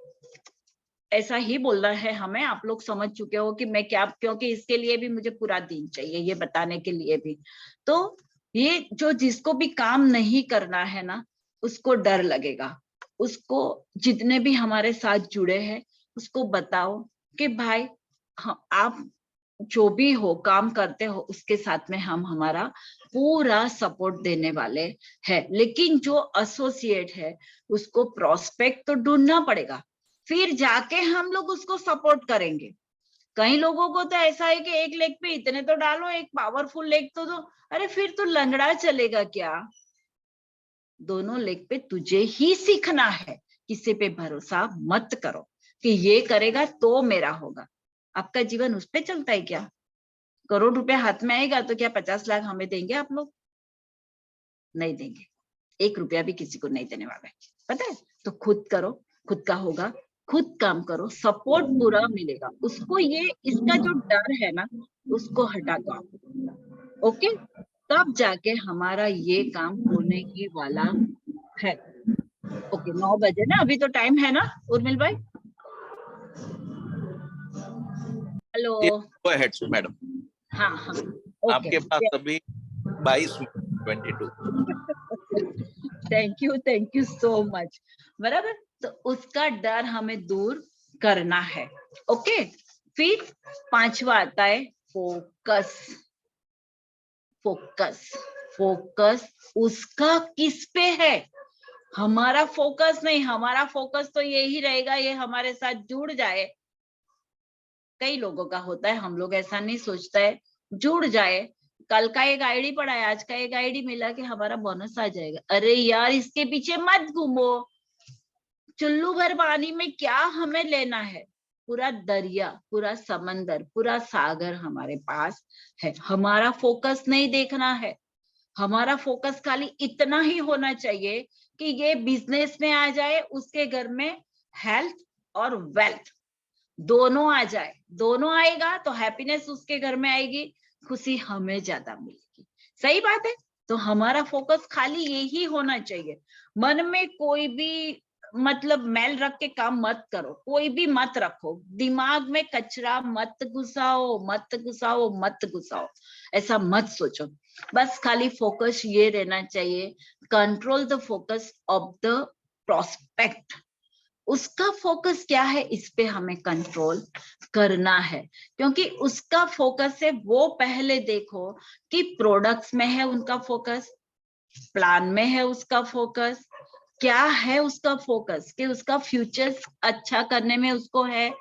ऐसा ही बोलना है हमें। आप लोग समझ चुके हो कि मैं क्या, क्योंकि इसके लिए भी मुझे पूरा दिन चाहिए ये बताने के लिए भी। तो ये जो जिसको भी काम नहीं करना है ना, उसको डर लगेगा। उसको जितने भी हमारे साथ जुड़े हैं उसको बताओ कि भाई आप जो भी हो काम करते हो उसके साथ में हम हमारा पूरा सपोर्ट देने वाले हैं। लेकिन जो एसोसिएट है उसको प्रोस्पेक्ट तो ढूंढना पड़ेगा, फिर जाके हम लोग उसको सपोर्ट करेंगे। कई लोगों को तो ऐसा है कि एक लेग पे इतने तो डालो, एक पावरफुल लेग तो दो। अरे फिर तो लंगड़ा चलेगा क्या? दोनों लेग पे तुझे ही सीखना है। किसी पे भरोसा मत करो कि ये करेगा तो मेरा होगा। आपका जीवन उस पे चलता है क्या? करोड़ रुपए हाथ में आएगा तो क्या 50 लाख हमें देंगे आप लोग? नहीं देंगे। 1 रुपया भी किसी को नहीं देने वाला है, पता है? तो खुद करो, खुद का होगा, खुद काम करो, सपोर्ट पूरा मिलेगा। उसको ये इसका जो डर है ना उसको हटा दो आप। ओके, तब जाके हमारा ये काम होने ही वाला है। ओके, 9 बजे ना, अभी तो टाइम है ना उर्मिल भाई? हेलो। गो अहेड मैडम, हाँ हाँ, ओके। आपके पास अभी 22 थैंक यू सो मच। बराबर, तो उसका डर हमें दूर करना है। ओके, फिर 5वां आता है फोकस। फोकस, फोकस उसका किस पे है? हमारा फोकस नहीं, हमारा फोकस तो यही रहेगा ये हमारे साथ जुड़ जाए। कई लोगों का होता है, हम लोग ऐसा नहीं सोचता है, जुड़ जाए। कल का एक आईडी पड़ा है, आज का एक आईडी मिला कि हमारा बोनस आ जाएगा। अरे यार इसके पीछे मत घूमो। चुल्लू भर पानी में क्या हमें लेना है? पूरा दरिया, पूरा समंदर, पूरा सागर हमारे पास है। हमारा फोकस नहीं देखना है। हमारा फोकस खाली इतना ही होना चाहिए कि ये बिजनेस में आ जाए, उसके घर में हेल्थ और वेल्थ दोनों आ जाए। दोनों आएगा तो हैप्पीनेस उसके घर में आएगी, खुशी हमें ज्यादा मिलेगी। सही बात है। तो हमारा फोकस खाली यही होना चाहिए। मन में कोई भी मतलब मैल रख के काम मत करो, कोई भी मत रखो दिमाग में, कचरा मत घुसाओ, मत घुसाओ, मत घुसाओ। ऐसा मत सोचो। बस खाली फोकस ये रहना चाहिए, control the focus of the prospect. उसका फोकस क्या है इस पे हमें कंट्रोल करना है। क्योंकि उसका फोकस है, वो पहले देखो कि प्रोडक्ट्स में है उनका फोकस, प्लान में है उसका फोकस, क्या है उसका फोकस, कि उसका फ्यूचर अच्छा करने में उसको है।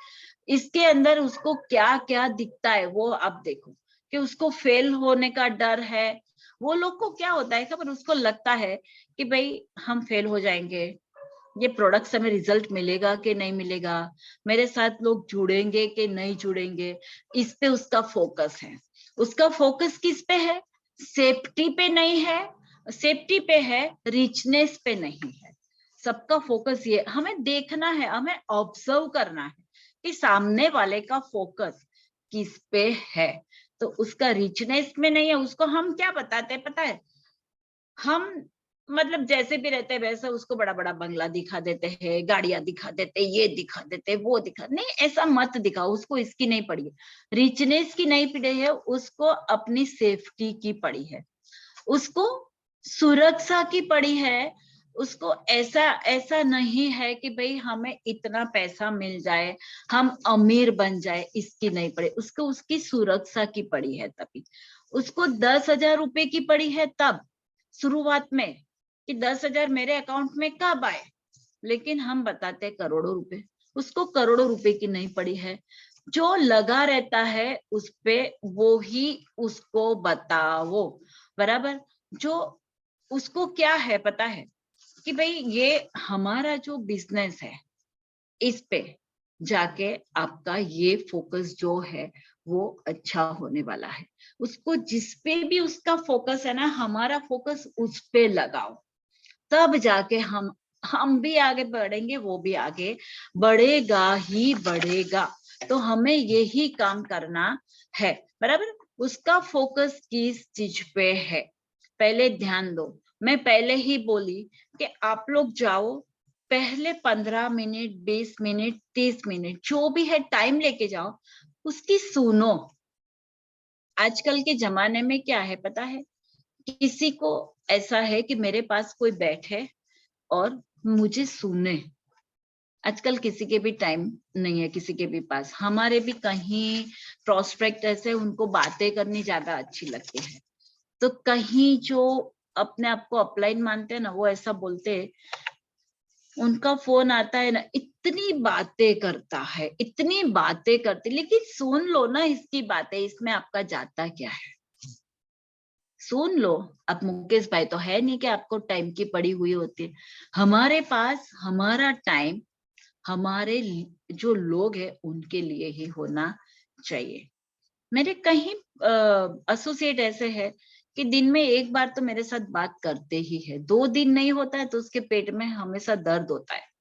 इसके अंदर उसको क्या क्या दिखता है वो आप देखो, कि उसको फेल होने का डर है। वो लोग को क्या होता है खबर, उसको लगता है कि भाई हम फेल हो जाएंगे, ये प्रोडक्ट से हमें रिजल्ट मिलेगा कि नहीं मिलेगा, मेरे साथ लोग जुड़ेंगे कि नहीं जुड़ेंगे। इस पे उसका फोकस है। उसका फोकस किस पे है? सेफ्टी पे नहीं है, सेफ्टी पे है, रिचनेस पे नहीं है। सबका फोकस ये हमें देखना है, हमें ऑब्जर्व करना है कि सामने वाले का फोकस किस पे है। तो उसका रिचनेस में नहीं है। उसको हम क्या बताते हैं पता है? हम मतलब जैसे भी रहते हैं वैसे उसको बड़ा बड़ा बंगला दिखा देते हैं, गाड़ियां दिखा देते हैं, ये दिखा देते हैं, वो दिखा नहीं, ऐसा मत दिखाओ। उसको इसकी नहीं पड़ी है, रिचनेस की नहीं पड़ी है, उसको अपनी सेफ्टी की पड़ी है, उसको सुरक्षा की पड़ी है। उसको ऐसा ऐसा नहीं है कि भाई हमें इतना पैसा मिल जाए, हम अमीर बन जाए, इसकी नहीं पड़ी उसको, उसकी सुरक्षा की पड़ी है। तभी उसको 10,000 रुपए की पड़ी है तब शुरुआत में, कि 10,000 मेरे अकाउंट में कब आए। लेकिन हम बताते करोड़ों रुपए, उसको करोड़ों रुपए की नहीं पड़ी है। जो लगा रहता है उस पे वो ही उसको बताओ। बराबर, जो उसको क्या है पता है कि भाई ये हमारा जो बिजनेस है इस पे जाके आपका ये फोकस जो है वो अच्छा होने वाला है। उसको जिस पे भी उसका फोकस है ना, हमारा फोकस उस पे लगाओ, तब जाके हम हम भी आगे बढ़ेंगे, वो भी आगे बढ़ेगा ही बढ़ेगा। तो हमें यही काम करना है, बराबर। उसका फोकस किस चीज पे है पहले ध्यान दो। मैं पहले ही बोली कि आप लोग जाओ, पहले 15 मिनट 20 मिनट 30 मिनट जो भी है टाइम लेके जाओ, उसकी सुनो। आजकल के जमाने में क्या है पता है, किसी को ऐसा है कि मेरे पास कोई बैठे और मुझे सुने। आजकल किसी के भी टाइम नहीं है, किसी के भी पास। हमारे भी कहीं प्रोस्पेक्ट ऐसे, उनको बातें करनी ज्यादा अच्छी लगती है। तो कहीं जो अपने आप को अपलाइन मानते हैं ना, वो ऐसा बोलते हैं, उनका फोन आता है ना, इतनी बातें करता है, इतनी बातें करती, लेकिन सुन लो ना इसकी बातें, इसमें आपका जाता क्या है, सुन लो। अब मुकेश भाई तो है नहीं कि आपको टाइम की पड़ी हुई होती है। हमारे पास हमारा टाइम हमारे जो लोग हैं उनके लिए ही होना चाहिए। मेरे कहीं एसोसिएट ऐसे है कि दिन में एक बार तो मेरे साथ बात करते ही है, 2 दिन नहीं होता है तो उसके पेट में हमेशा दर्द होता है।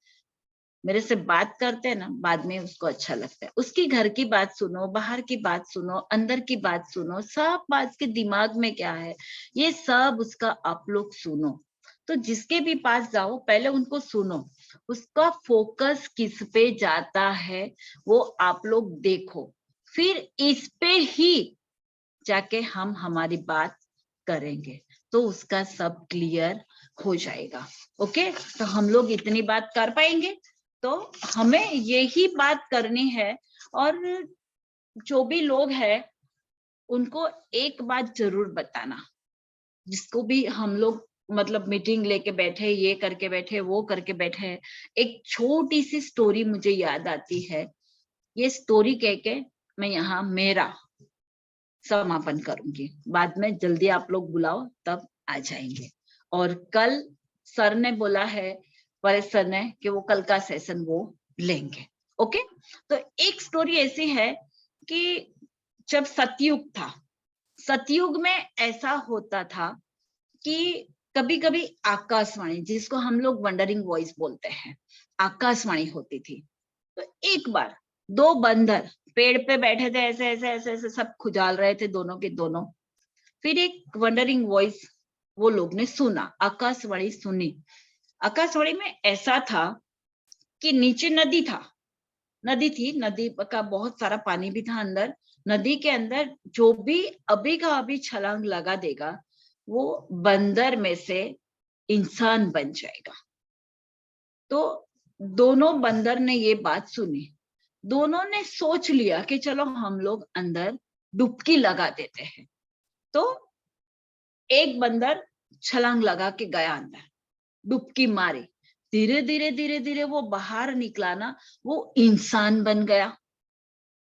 मेरे से बात करते हैं ना, बाद में उसको अच्छा लगता है। उसकी घर की बात सुनो, बाहर की बात सुनो, अंदर की बात सुनो, सब बात के दिमाग में क्या है ये सब उसका आप लोग सुनो। तो जिसके भी पास जाओ पहले उनको सुनो, उसका फोकस किस पे जाता है वो आप लोग देखो, फिर इस पे ही जाके हम हमारी बात करेंगे, तो उसका सब क्लियर हो जाएगा। ओके, तो हम लोग इतनी बात कर पाएंगे, तो हमें यही बात करनी है। और जो भी लोग हैं उनको एक बात जरूर बताना, जिसको भी हम लोग मतलब मीटिंग लेके बैठे, ये करके बैठे, वो करके बैठे। एक छोटी सी स्टोरी मुझे याद आती है, ये स्टोरी कह के मैं यहाँ मेरा समापन करूंगी। बाद में जल्दी आप लोग बुलाओ तब आ जाएंगे। और कल सर ने बोला है, परेश सर ने, कि वो कल का सेशन वो लेंगे। ओके, तो एक स्टोरी ऐसी है कि जब सतयुग था, सतयुग में ऐसा होता था कि कभी कभी आकाशवाणी, जिसको हम लोग वंडरिंग वॉइस बोलते हैं, आकाशवाणी होती थी। तो एक बार 2 बंदर पेड़ पे बैठे थे, ऐसे ऐसे ऐसे ऐसे सब खुजाल रहे थे दोनों के दोनों। फिर एक वंडरिंग वॉइस वो लोग ने सुना, आकाशवाणी सुनी। आकाशवाणी में ऐसा था कि नीचे नदी था, नदी थी, नदी का बहुत सारा पानी भी था अंदर। नदी के अंदर जो भी अभी का अभी छलांग लगा देगा वो बंदर में से इंसान बन जाएगा। तो दोनों बंदर ने ये बात सुनी, दोनों ने सोच लिया कि चलो हम लोग अंदर डुबकी लगा देते हैं। तो एक बंदर छलांग लगा के गया अंदर, डुबकी मारी, धीरे धीरे धीरे धीरे वो बाहर निकला ना, वो इंसान बन गया।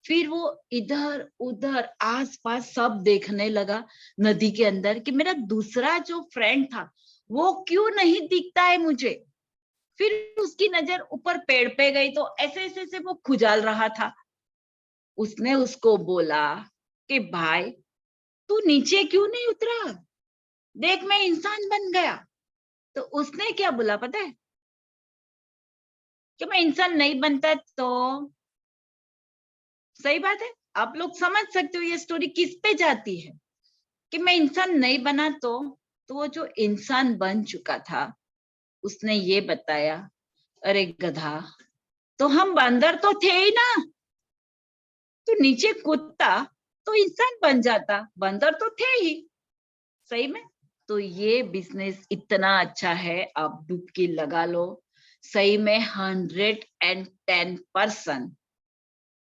फिर वो इधर उधर आस पास सब देखने लगा नदी के अंदर कि मेरा दूसरा जो फ्रेंड था वो क्यों नहीं दिखता है मुझे। फिर उसकी नजर ऊपर पेड़ पे गई, तो ऐसे ऐसे से वो खुजाल रहा था। उसने उसको बोला कि भाई तू नीचे क्यों नहीं उतरा, देख मैं इंसान बन गया। तो उसने क्या बोला पता है, कि मैं इंसान नहीं बनता तो। सही बात है, आप लोग समझ सकते हो ये स्टोरी किस पे जाती है, कि मैं इंसान नहीं बना तो वो जो इंसान बन चुका था उसने ये बताया, अरे गधा, तो हम बंदर तो थे ही ना, तो नीचे कूदता तो इंसान बन जाता, बंदर तो थे ही। सही में, तो ये बिजनेस इतना अच्छा है, आप डुबकी लगा लो। सही में 110%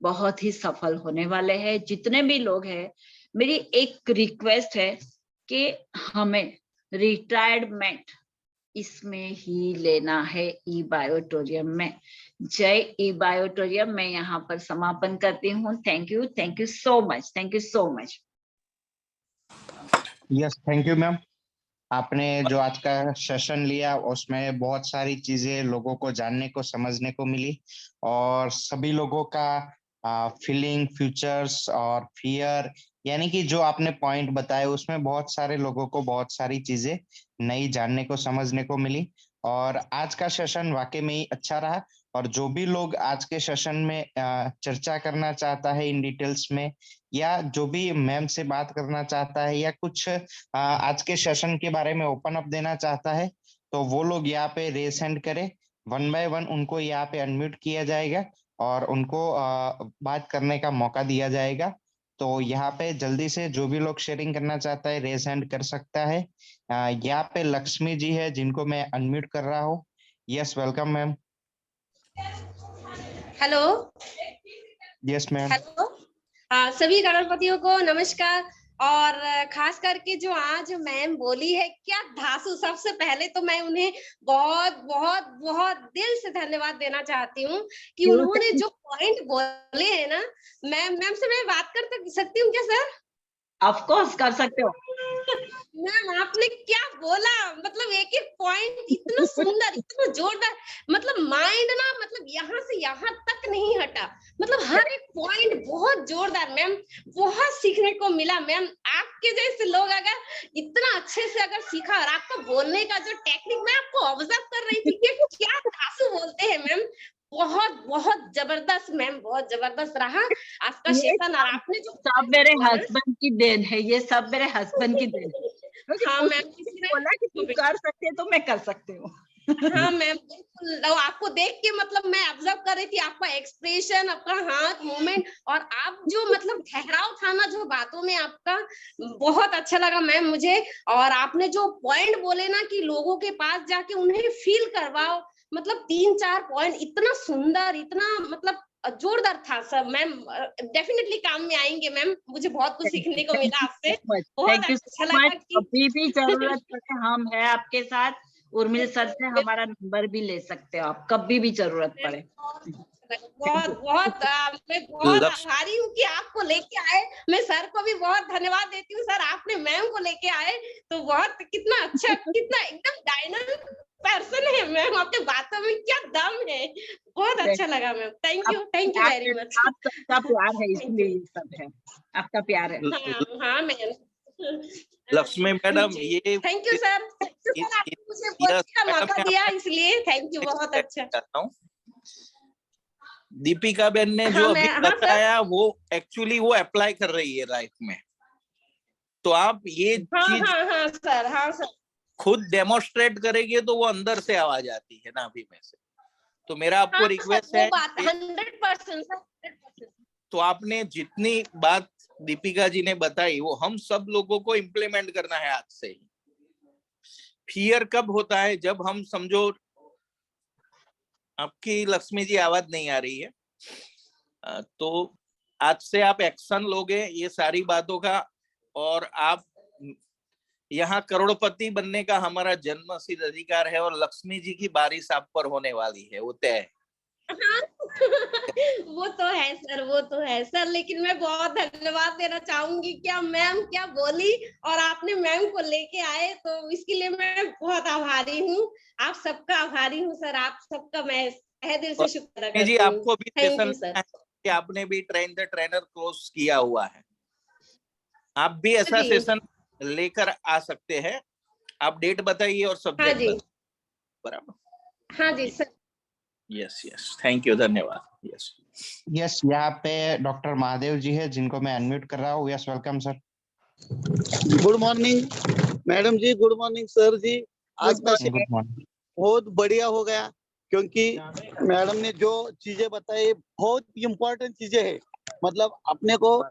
बहुत ही सफल होने वाले हैं जितने भी लोग हैं। मेरी एक रिक्वेस्ट है कि हमें रिटायरमेंट इसमें ही लेना है, ई बायोटोरियम में। जय ई बायोटोरियम। मैं यहाँ पर समापन करती हूँ। Thank you so much, thank you so much. Yes, thank you ma'am. आपने जो आज का सेशन लिया उसमें बहुत सारी चीजें लोगों को जानने को समझने को मिली, और सभी लोगों का फीलिंग, फ्यूचर्स और फियर, यानी कि जो आपने पॉइंट बताए उसमें बहुत सारे लोगों को बहुत सारी चीजें नई जानने को समझने को मिली। और आज का सेशन वाकई में ही अच्छा रहा। और जो भी लोग आज के सेशन में चर्चा करना चाहता है इन डिटेल्स में, या जो भी मैम से बात करना चाहता है, या कुछ आज के सेशन के बारे में ओपन अप देना चाहता है, तो वो लोग यहाँ पे रेज हैंड करें। 1 बाय 1 उनको यहाँ पे अनम्यूट किया जाएगा और उनको बात करने का मौका दिया जाएगा। तो यहाँ पे जल्दी से जो भी लोग शेयरिंग करना चाहता है रेज हैंड कर सकता है। यहाँ पे लक्ष्मी जी है जिनको मैं अनम्यूट कर रहा हूँ। Yes, welcome ma'am. Hello. Yes ma'am. Hello. सभी गणपतियों को नमस्कार। और खास करके जो आज मैम बोली है, क्या धांसू। सबसे पहले तो मैं उन्हें बहुत बहुत बहुत दिल से धन्यवाद देना चाहती हूँ कि उन्होंने जो पॉइंट बोले हैं ना। मैम से मैं बात कर सकती हूँ क्या सर? ऑफ कोर्स कर सकते हो। मैम आपने क्या बोला, मतलब एक एक पॉइंट इतना सुंदर, इतना जोरदार, मतलब माइंड ना, मतलब यहाँ से यहाँ तक नहीं हटा, मतलब हर एक पॉइंट बहुत जोरदार। मैम बहुत सीखने को मिला। मैम आपके जैसे लोग अगर इतना अच्छे से अगर सीखा, और आपका बोलने का जो टेक्निक, मैं आपको ऑब्जर्व कर रही थी कि क्या धांसू बोलते हैं मैम। बहुत बहुत जबरदस्त मैम, बहुत जबरदस्त रहा आज का सेशन। और आपने जो सब मेरे हस्बैंड की देन है, ये सब मेरे हस्बैंड की देन है। हाँ मैम, किसी ने बोला कि तू कर सकते है तो मैं कर सकती हूँ। हाँ मैम बिल्कुल। आपको देख के मतलब मैं ऑब्जर्व कर रही थी, आपका एक्सप्रेशन, आपका हाथ मूवमेंट, और आप जो मतलब ठहराव था ना जो बातों में आपका, बहुत अच्छा लगा मैम मुझे। और आपने जो पॉइंट बोले ना कि लोगों के पास जाके उन्हें फील करवाओ, मतलब 3-4 पॉइंट इतना सुंदर, इतना मतलब जोरदार था सब। मैम डेफिनेटली काम में आएंगे मैम, मुझे बहुत कुछ सीखने को मिला आपसे। बहुत थैंक यू अच्छा सो लगा मच। कि अभी भी जरूरत पड़े हम है आपके साथ। उर्मिल सर से हमारा नंबर भी ले सकते हो आप, कभी भी जरूरत पड़े। बहुत बहुत मैं बहुत लक्ष्य- आभारी हूँ कि आपको लेके आए। मैं सर को भी बहुत धन्यवाद देती हूँ। सर आपने मैम को लेके आए तो बहुत, कितना अच्छा, कितना एकदम डायनामिक पर्सन है मैम। आपके बातों में क्या दम है, बहुत अच्छा लगा ma'am. Thank you very much. आप सबका प्यार है, इसलिए ये सब है, आपका प्यार है। हाँ मैम। लक्ष्मी मैडम, ये थैंक यू सर, आपने मुझे बोलने का मौका दिया, इसलिए थैंक यू, बहुत अच्छा। दीपिका बेन ने जो हाँ अभी हाँ सर। बताया वो एक्चुअली वो अप्लाई कर रही है लाइफ में। तो आप ये चीज हाँ सर, हाँ सर। खुद डेमोन्स्ट्रेट करेंगे तो वो अंदर से आवाज आती है ना अभी में से। तो मेरा आपको रिक्वेस्ट है, 100% सर, 100%। तो आपने जितनी बात दीपिका जी ने बताई वो हम सब लोगों को इम्प्लीमेंट करना है आज से ही। फियर कब होता है? जब हम समझो, आपकी लक्ष्मी जी आवाज नहीं आ रही है, तो आज से आप एक्शन लोगे ये सारी बातों का, और आप यहाँ करोड़पति बनने का हमारा जन्मसिद्ध अधिकार है, और लक्ष्मी जी की बारिश आप पर होने वाली है, वो तय है। वो तो है सर, वो तो है सर। लेकिन मैं बहुत धन्यवाद देना चाहूंगी, क्या मैम क्या बोली, और आपने मैम को लेके आए, तो इसके लिए मैं बहुत आभारी हूँ। आप सबका आभारी हूँ सर, आप सबका मैं तहे दिल से शुक्र अदा जी, करती हूँ। आपको भी थैंक सेशन यू सर। कि आपने भी ट्रेन द ट्रेनर कोर्स किया हुआ है, आप भी ऐसा जी। सेशन लेकर आ सकते हैं। आप डेट बताइए और हाँ सब्जेक्ट जी, बराबर। हाँ जी sir. Yes yes, thank you, धन्यवाद। यस यस, यहाँ पे डॉक्टर महादेव जी है जिनको मैं अनम्यूट कर रहा हूँ। Yes, welcome sir. Good morning madam जी, गुड मॉर्निंग सर जी। आज का गुड मॉर्निंग। बहुत बढ़िया हो गया, क्योंकि मैडम ने जो चीजें बताई बहुत इम्पोर्टेंट चीजें है। मतलब अपने को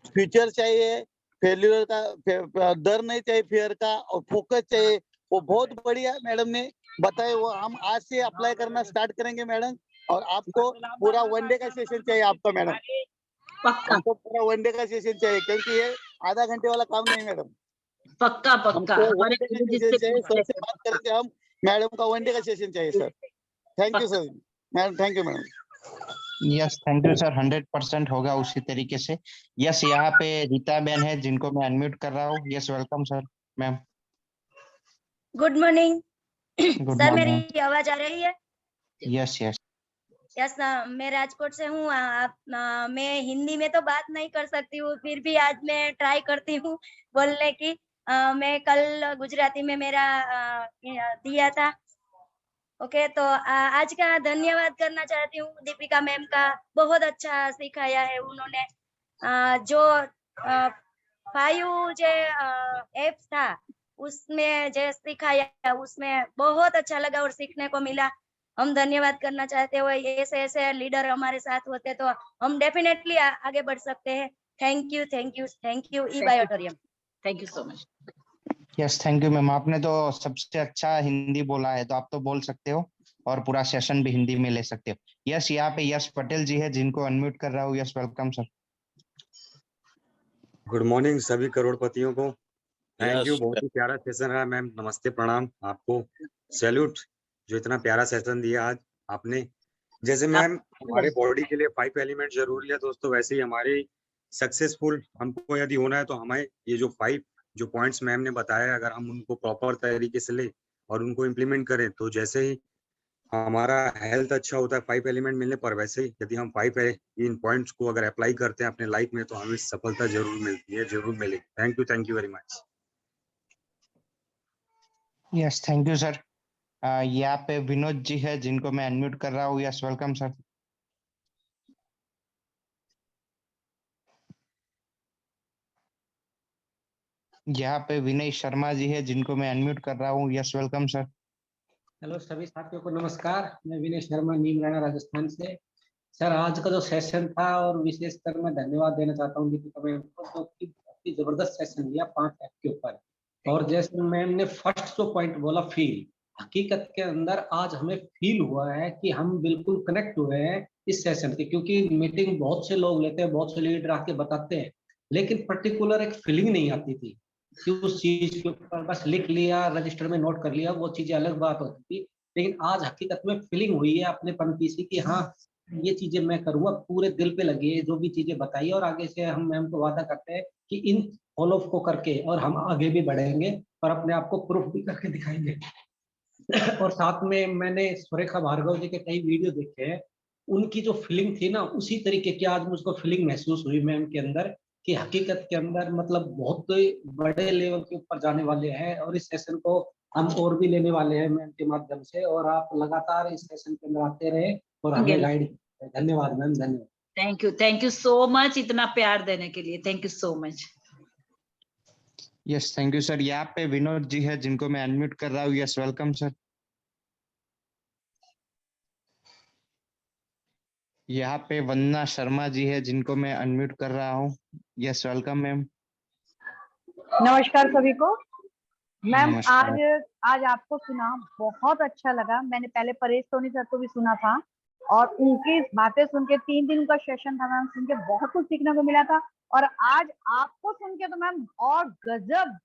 फ्यूचर चाहिए, फेल्यूर का डर नहीं चाहिए, फेयर का, और फोकस चाहिए। वो बहुत बढ़िया मैडम ने बताए, वो हम आज से अप्लाई करना स्टार्ट करेंगे मैडम। और आपको पूरा 1 डे का सेशन चाहिए आपका मैडम, पक्का हमको पूरा 1 डे का सेशन चाहिए, क्योंकि ये आधा घंटे वाला काम नहीं मैडम। पक्का पक्का हमको हमारे 1 डे का गुरु जी सेशन से चाहिए, पूछ सर से बात करेंगे हम। मैडम का 1 डे का सेशन चाहिए sir. Thank you sir madam, thank you madam. Yes, thank you sir. 100% होगा उसी तरीके से। यस, यहाँ पे रीता बेन है जिनको मैं अनम्यूट कर रहा हूँ। Yes, welcome sir. Ma'am good morning good sir, morning. मेरी आवाज आ रही है? Yes yes. यस, मैं राजकोट से हूँ। मैं हिंदी में तो बात नहीं कर सकती हूँ, फिर भी आज मैं ट्राई करती हूँ बोलने की। मैं कल गुजराती में मेरा दिया था, ओके, तो आज का धन्यवाद करना चाहती हूँ दीपिका मैम का, बहुत अच्छा सिखाया है उन्होंने। जो 5 जो एप्स था उसमें जो सिखाया उसमें बहुत अच्छा लगा और सीखने को मिला। हम धन्यवाद करना चाहते हैं, ऐसे ऐसे लीडर हमारे साथ होते तो हम डेफिनेटली आगे बढ़ सकते हैं। Thank you, thank you, thank you ई-बाई ऑडिटोरियम। Thank you so much. Yes, thank you ma'am. आपने तो सबसे अच्छा हिंदी बोला है, तो आप तो बोल सकते हो और पूरा सेशन भी हिंदी में ले सकते हो। यस, यहाँ पे यश पटेल जी है जिनको अनम्यूट कर रहा हूँ। Yes, welcome sir. Good morning सभी करोड़पतियों को। थैंक यू, Yes, बहुत ही प्यारा सेशन रहा मैम। नमस्ते, प्रणाम आपको, सैल्यूट जो इतना प्यारा सेशन दिया आज आपने। जैसे मैम हमारे बॉडी के लिए 5 एलिमेंट जरूरी है दोस्तों, वैसे ही हमारे सक्सेसफुल हमको यदि होना है तो हमें ये जो 5 जो पॉइंट्स मैम ने बताया, अगर हम उनको प्रॉपर तरीके से ले और उनको इम्प्लीमेंट करें तो जैसे ही हमारा हेल्थ अच्छा होता है 5 एलिमेंट मिलने पर, वैसे ही यदि हम 5 इन पॉइंट्स को अगर अप्लाई करते हैं अपने लाइफ में तो हमें सफलता जरूर मिलती है, जरूर मिलेगी। Thank you very much. Yes, thank you sir. यहाँ पे विनोद जी है जिनको मैं अनम्यूट कर रहा हूँ। Yes, welcome sir. यहाँ पे विनय शर्मा जी है जिनको मैं अनम्यूट कर रहा हूँ। Yes, welcome sir. हेलो सभी साथियों को नमस्कार। मैं विनय शर्मा, नीमराना, राजस्थान से। सर आज का जो सेशन था और विशेषकर मैं धन्यवाद देना चाहता हूँ दीपिका मैम को, जो कि बहुत ही जबरदस्त सेशन दिया 5 ऐप के ऊपर। और जैसे मैम ने फर्स्ट जो पॉइंट बोला, फील, हकीकत के अंदर आज हमें फील हुआ है कि हम बिल्कुल कनेक्ट हुए हैं इस सेशन के, क्योंकि मीटिंग बहुत से लोग लेते हैं, बहुत से लीडर आके बताते हैं, लेकिन पर्टिकुलर एक फीलिंग नहीं आती थी कि उस चीज के ऊपर बस लिख लिया, रजिस्टर में नोट कर लिया, वो चीजें अलग बात होती थी। लेकिन आज हकीकत में फीलिंग हुई है अपने पनपी से कि हाँ ये चीजें मैं करूंगा, पूरे दिल पे लगी है जो भी चीजें बताई, और आगे से हम मैम को वादा करते हैं कि इन फॉलो को करके और हम आगे भी बढ़ेंगे और अपने आप को प्रूफ भी करके दिखाएंगे। और साथ में मैंने सुरेखा भार्गव जी के कई वीडियो देखे हैं, उनकी जो फीलिंग थी ना उसी तरीके की आज मुझको फीलिंग महसूस हुई मैम के अंदर, कि हकीकत के अंदर मतलब बहुत बड़े लेवल के ऊपर जाने वाले हैं। और इस सेशन को हम और भी लेने वाले हैं मैम के माध्यम से, और आप लगातार इस सेशन के अंदर आते रहे और हमें गाइड। धन्यवाद मैम, धन्यवाद। थैंक यू सो मच इतना प्यार देने के लिए। Thank you so much. Yes, thank you sir. यहाँ पे विनोद जी है जिनको मैं अनम्यूट कर रहा हूँ। Yes, welcome sir. यहाँ पे वंदना शर्मा जी है जिनको मैं अनम्यूट कर रहा हूँ। Yes, welcome ma'am. नमस्कार सभी को। मैम नमस्कार। आज आपको सुना बहुत अच्छा लगा। मैंने पहले परेश सोनी सर को भी सुना था और उनकी बातें सुन के 3 दिन का सेशन था मैम, सुन के बहुत कुछ सीखने को मिला था। और आज आपको सुन के तो मैम और गजब,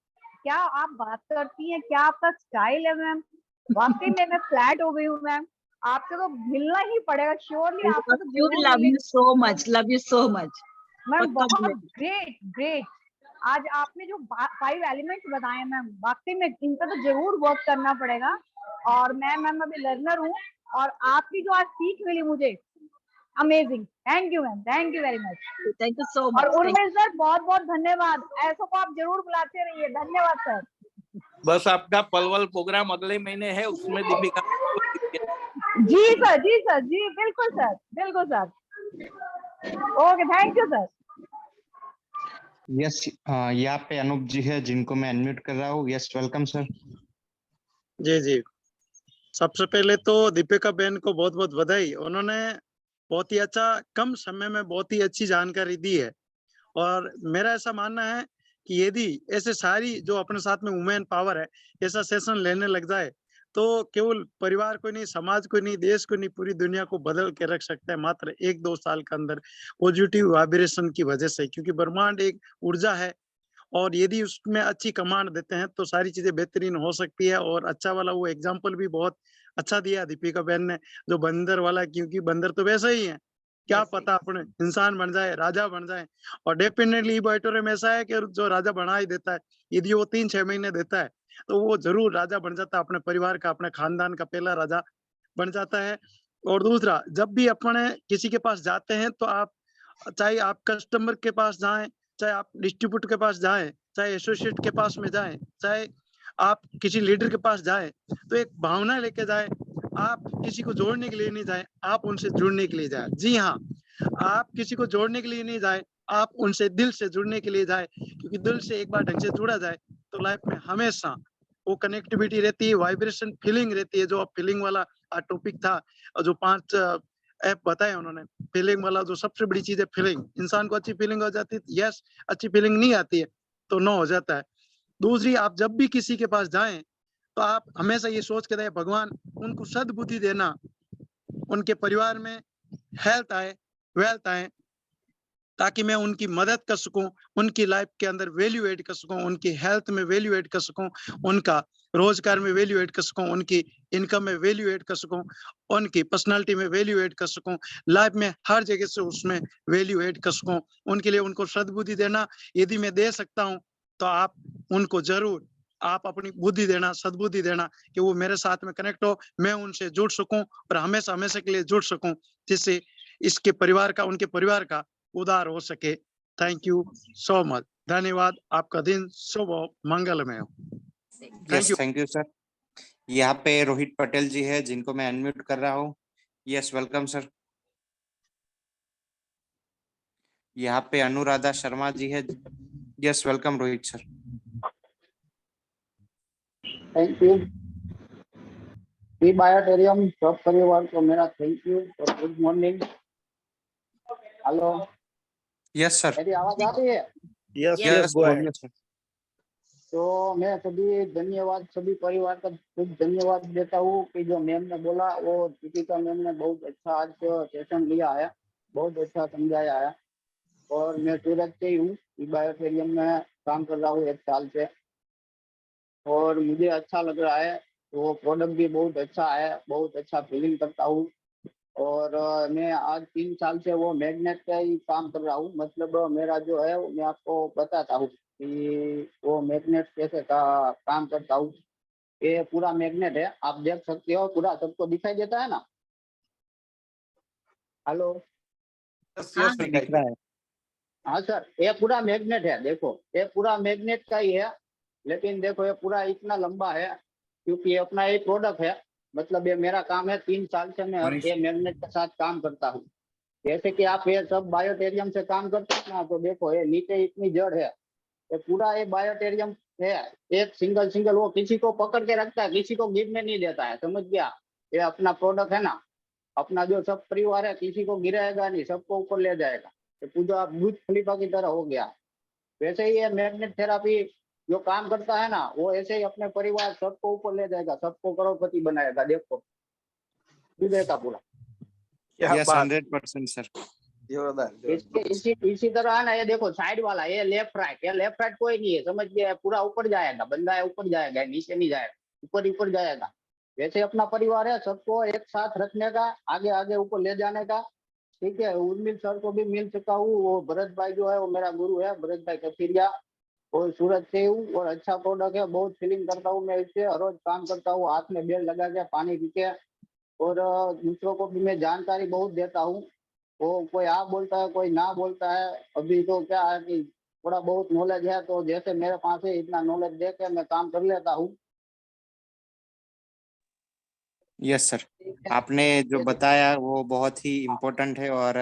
क्या आप बात करती हैं, क्या आपका स्टाइल है मैम, वाकई में मैं फ्लैट हो गई हूँ मैम। आपसे तो मिलना ही पड़ेगा श्योरली, आपको तो जरूर लव मिलेंगे। You so much, love you so much ma'am बहुत ग्रेट। आज आपने जो 5 एलिमेंट्स बताए मैम, वाकई में इनका तो जरूर वर्क करना पड़ेगा। और मैम अभी लर्नर हूँ और आपकी जो आज सीख मिली मुझे, amazing. Thank you ma'am, thank you very much. Thank you so much. और उर्मिल सर बहुत बहुत धन्यवाद, ऐसो को आप जरूर बुलाते रहिए। धन्यवाद सर। बस आपका पलवल प्रोग्राम अगले महीने है, उसमें दीपिका जी सर, जी बिल्कुल सर, बिल्कुल sir. Okay, thank you sir. Yes, यहाँ पे अनूप जी है जिनको मैं अनम्यूट कर रहा हूँ। Yes, welcome sir. जी, सबसे पहले तो दीपिका बहन को बहुत बहुत बधाई। उन्होंने बहुत ही अच्छा, कम समय में बहुत ही अच्छी जानकारी दी है। और मेरा ऐसा मानना है कि यदि ऐसे सारी जो अपने साथ में वुमेन पावर है ऐसा सेशन लेने लग जाए तो केवल परिवार को नहीं, समाज को नहीं, देश को नहीं, पूरी दुनिया को बदल के रख सकता है मात्र 1-2 साल के अंदर, पॉजिटिव वाइब्रेशन की वजह से। क्योंकि ब्रह्मांड एक ऊर्जा है और यदि उसमें अच्छी कमांड देते हैं तो सारी चीजें बेहतरीन हो सकती है। और अच्छा वाला वो एग्जाम्पल भी बहुत अच्छा दिया दीपिका बहन ने, जो बंदर वाला, क्योंकि बंदर तो वैसा ही है, क्या पता अपने इंसान बन जाए, राजा बन जाए। और डेफिनेटली ई-बाइटोरियम ऐसा है कि जो राजा बना ही देता है, यदि वो 3-6 महीने देता है तो वो जरूर राजा बन जाता है, अपने परिवार का, अपने खानदान का पहला राजा बन जाता है। और दूसरा, जब भी अपने किसी के पास जाते हैं तो आप, चाहे आप कस्टमर के पास जाएं, चाहे आप डिस्ट्रीब्यूटर के पास जाएं, चाहे एसोसिएट के पास में जाएं, चाहे आप किसी लीडर के पास जाएं, तो एक भावना लेके जाएं आप किसी को जोड़ने के लिए नहीं जाए, आप उनसे जुड़ने के लिए जाए। जी हाँ, आप किसी को जोड़ने के लिए नहीं जाए, आप उनसे दिल से जुड़ने के लिए जाए, क्योंकि दिल से एक बार ढंग से जुड़ा जाए तो लाइफ में हमेशा वो कनेक्टिविटी रहती है, वाइब्रेशन फीलिंग रहती है। जो फीलिंग वाला टॉपिक था और जो 5 ऐप बताए उन्होंने, फीलिंग वाला जो सबसे बड़ी चीज है फीलिंग। इंसान को अच्छी फीलिंग हो जाती है, यस, अच्छी फीलिंग नहीं आती है तो नो हो जाता है। दूसरी, आप जब भी किसी के पास जाएं तो आप हमेशा ये सोच के रहे भगवान उनको सद्बुद्धि देना, उनके परिवार में हेल्थ आए, वेल्थ आए, ताकि मैं उनकी मदद कर सकूं, उनकी लाइफ के अंदर वैल्यू ऐड कर सकूं, उनकी हेल्थ में वैल्यू ऐड कर सकूं, उनका रोजगार में वैल्यू ऐड कर सकूं, उनकी इनकम में वैल्यू ऐड कर सकूं, उनकी पर्सनालिटी में वैल्यू ऐड कर सकूं, लाइफ में हर जगह से उसमें वैल्यू ऐड कर सकूं। उनके लिए उनको सद्बुद्धि देना, यदि मैं दे सकता हूं तो आप उनको जरूर आप अपनी बुद्धि देना, सद्बुद्धि देना कि वो मेरे साथ में कनेक्ट हो, मैं उनसे जुड़ सकूं और हमेशा हमेशा के लिए जुड़ सकूं, जिससे इसके परिवार का, उनके परिवार का उद्धार हो सके। Thank you so much. धन्यवाद। आपका दिन शुभ हो, मंगलमय हो। Yes, thank you sir. यहाँ पे रोहित पटेल जी है जिनको मैं अनम्यूट कर रहा हूँ। Yes, welcome sir. यहाँ पे अनुराधा शर्मा जी है। Yes, welcome Rohit sir. Thank you. पी बायोटेरियम सब परिवार को मेरा थैंक यू और good morning. Hello, yes sir. मेरी आवाज आ रही है? यस यस, यस, गो बोलिए अहेड। सर। तो मैं सभी धन्यवाद, सभी परिवार का खूब धन्यवाद देता हूँ कि जो मैम ने बोला वो दीपिका मैम ने बहुत अच्छा आज सेशन लिया है, बहुत अच्छा समझाया है। और मैं सूरत से ही हूँ, पी बायोटेरियम में काम कर रहा हूँ 1 साल से और मुझे अच्छा लग रहा है। वो प्रोडक्ट भी बहुत अच्छा है, बहुत अच्छा फीलिंग करता हूँ। और मैं आज 3 साल से वो मैग्नेट का ही काम कर रहा हूँ। मतलब मेरा जो है मैं आपको बताता हूँ कि वो मैग्नेट कैसे काम करता हूँ। ये पूरा मैग्नेट है, आप देख सकते हो, पूरा सबको दिखाई देता है ना? हेलो, यस हाँ यस, दिख रहा है। हाँ सर, ये पूरा मैग्नेट है। देखो, ये पूरा मैग्नेट का ही है, लेकिन देखो ये पूरा इतना लंबा है क्योंकि ये अपना एक प्रोडक्ट है। मतलब ये मेरा काम है, 3 साल से मैं ये मैग्नेट के साथ काम करता हूँ। जैसे कि आप ये सब बायोटेरियम से काम करते हैं ना, तो देखो ये नीचे इतनी जड़ है, ये पूरा ये बायोटेरियम है। एक सिंगल सिंगल वो किसी को पकड़ के रखता है, किसी को गिरने नहीं देता है, समझ गया? ये अपना प्रोडक्ट है ना, अपना जो सब परिवार है, किसी को गिराएगा नहीं, सबको ऊपर ले जाएगा। ये पूजा बुर्ज खलीफा की तरह हो गया। वैसे ही ये मैग्नेट थेरापी जो काम करता है ना, वो ऐसे ही अपने परिवार सबको ऊपर ले जाएगा, सबको करोड़पति बनाएगा। देखो हृदय का पूरा। क्या यस, बात, 100% सर। जोरदार इसी तरह है ना, ये देखो साइड वाला, ये लेफ्ट राइट, ये लेफ्ट राइट कोई नहीं है, समझ गया? पूरा ऊपर जाएगा, बंदा है ऊपर जाएगा, नीचे नहीं जाएगा, ऊपर ही ऊपर जाएगा। वैसे अपना परिवार है, सबको एक साथ रखने का, आगे आगे ऊपर ले जाने का। ठीक है, उर्मिल सर को भी मिल चुका हूँ। वो भरत भाई जो है वो मेरा गुरु है, भरत भाई कथिरिया, और सूरत से हूँ। और अच्छा प्रोडक्ट है, बहुत फीलिंग करता हूँ मैं इससे, हर रोज काम करता हूँ, हाथ में बेल लगा के, पानी पी के। और दूसरों को भी मैं जानकारी बहुत देता हूँ। वो कोई हाँ बोलता है, कोई ना बोलता है। अभी तो क्या है कि थोड़ा बहुत नॉलेज है, तो जैसे मेरे पास है इतना नॉलेज दे के मैं काम कर लेता हूँ। यस सर, आपने जो बताया वो बहुत ही इम्पोर्टेंट है और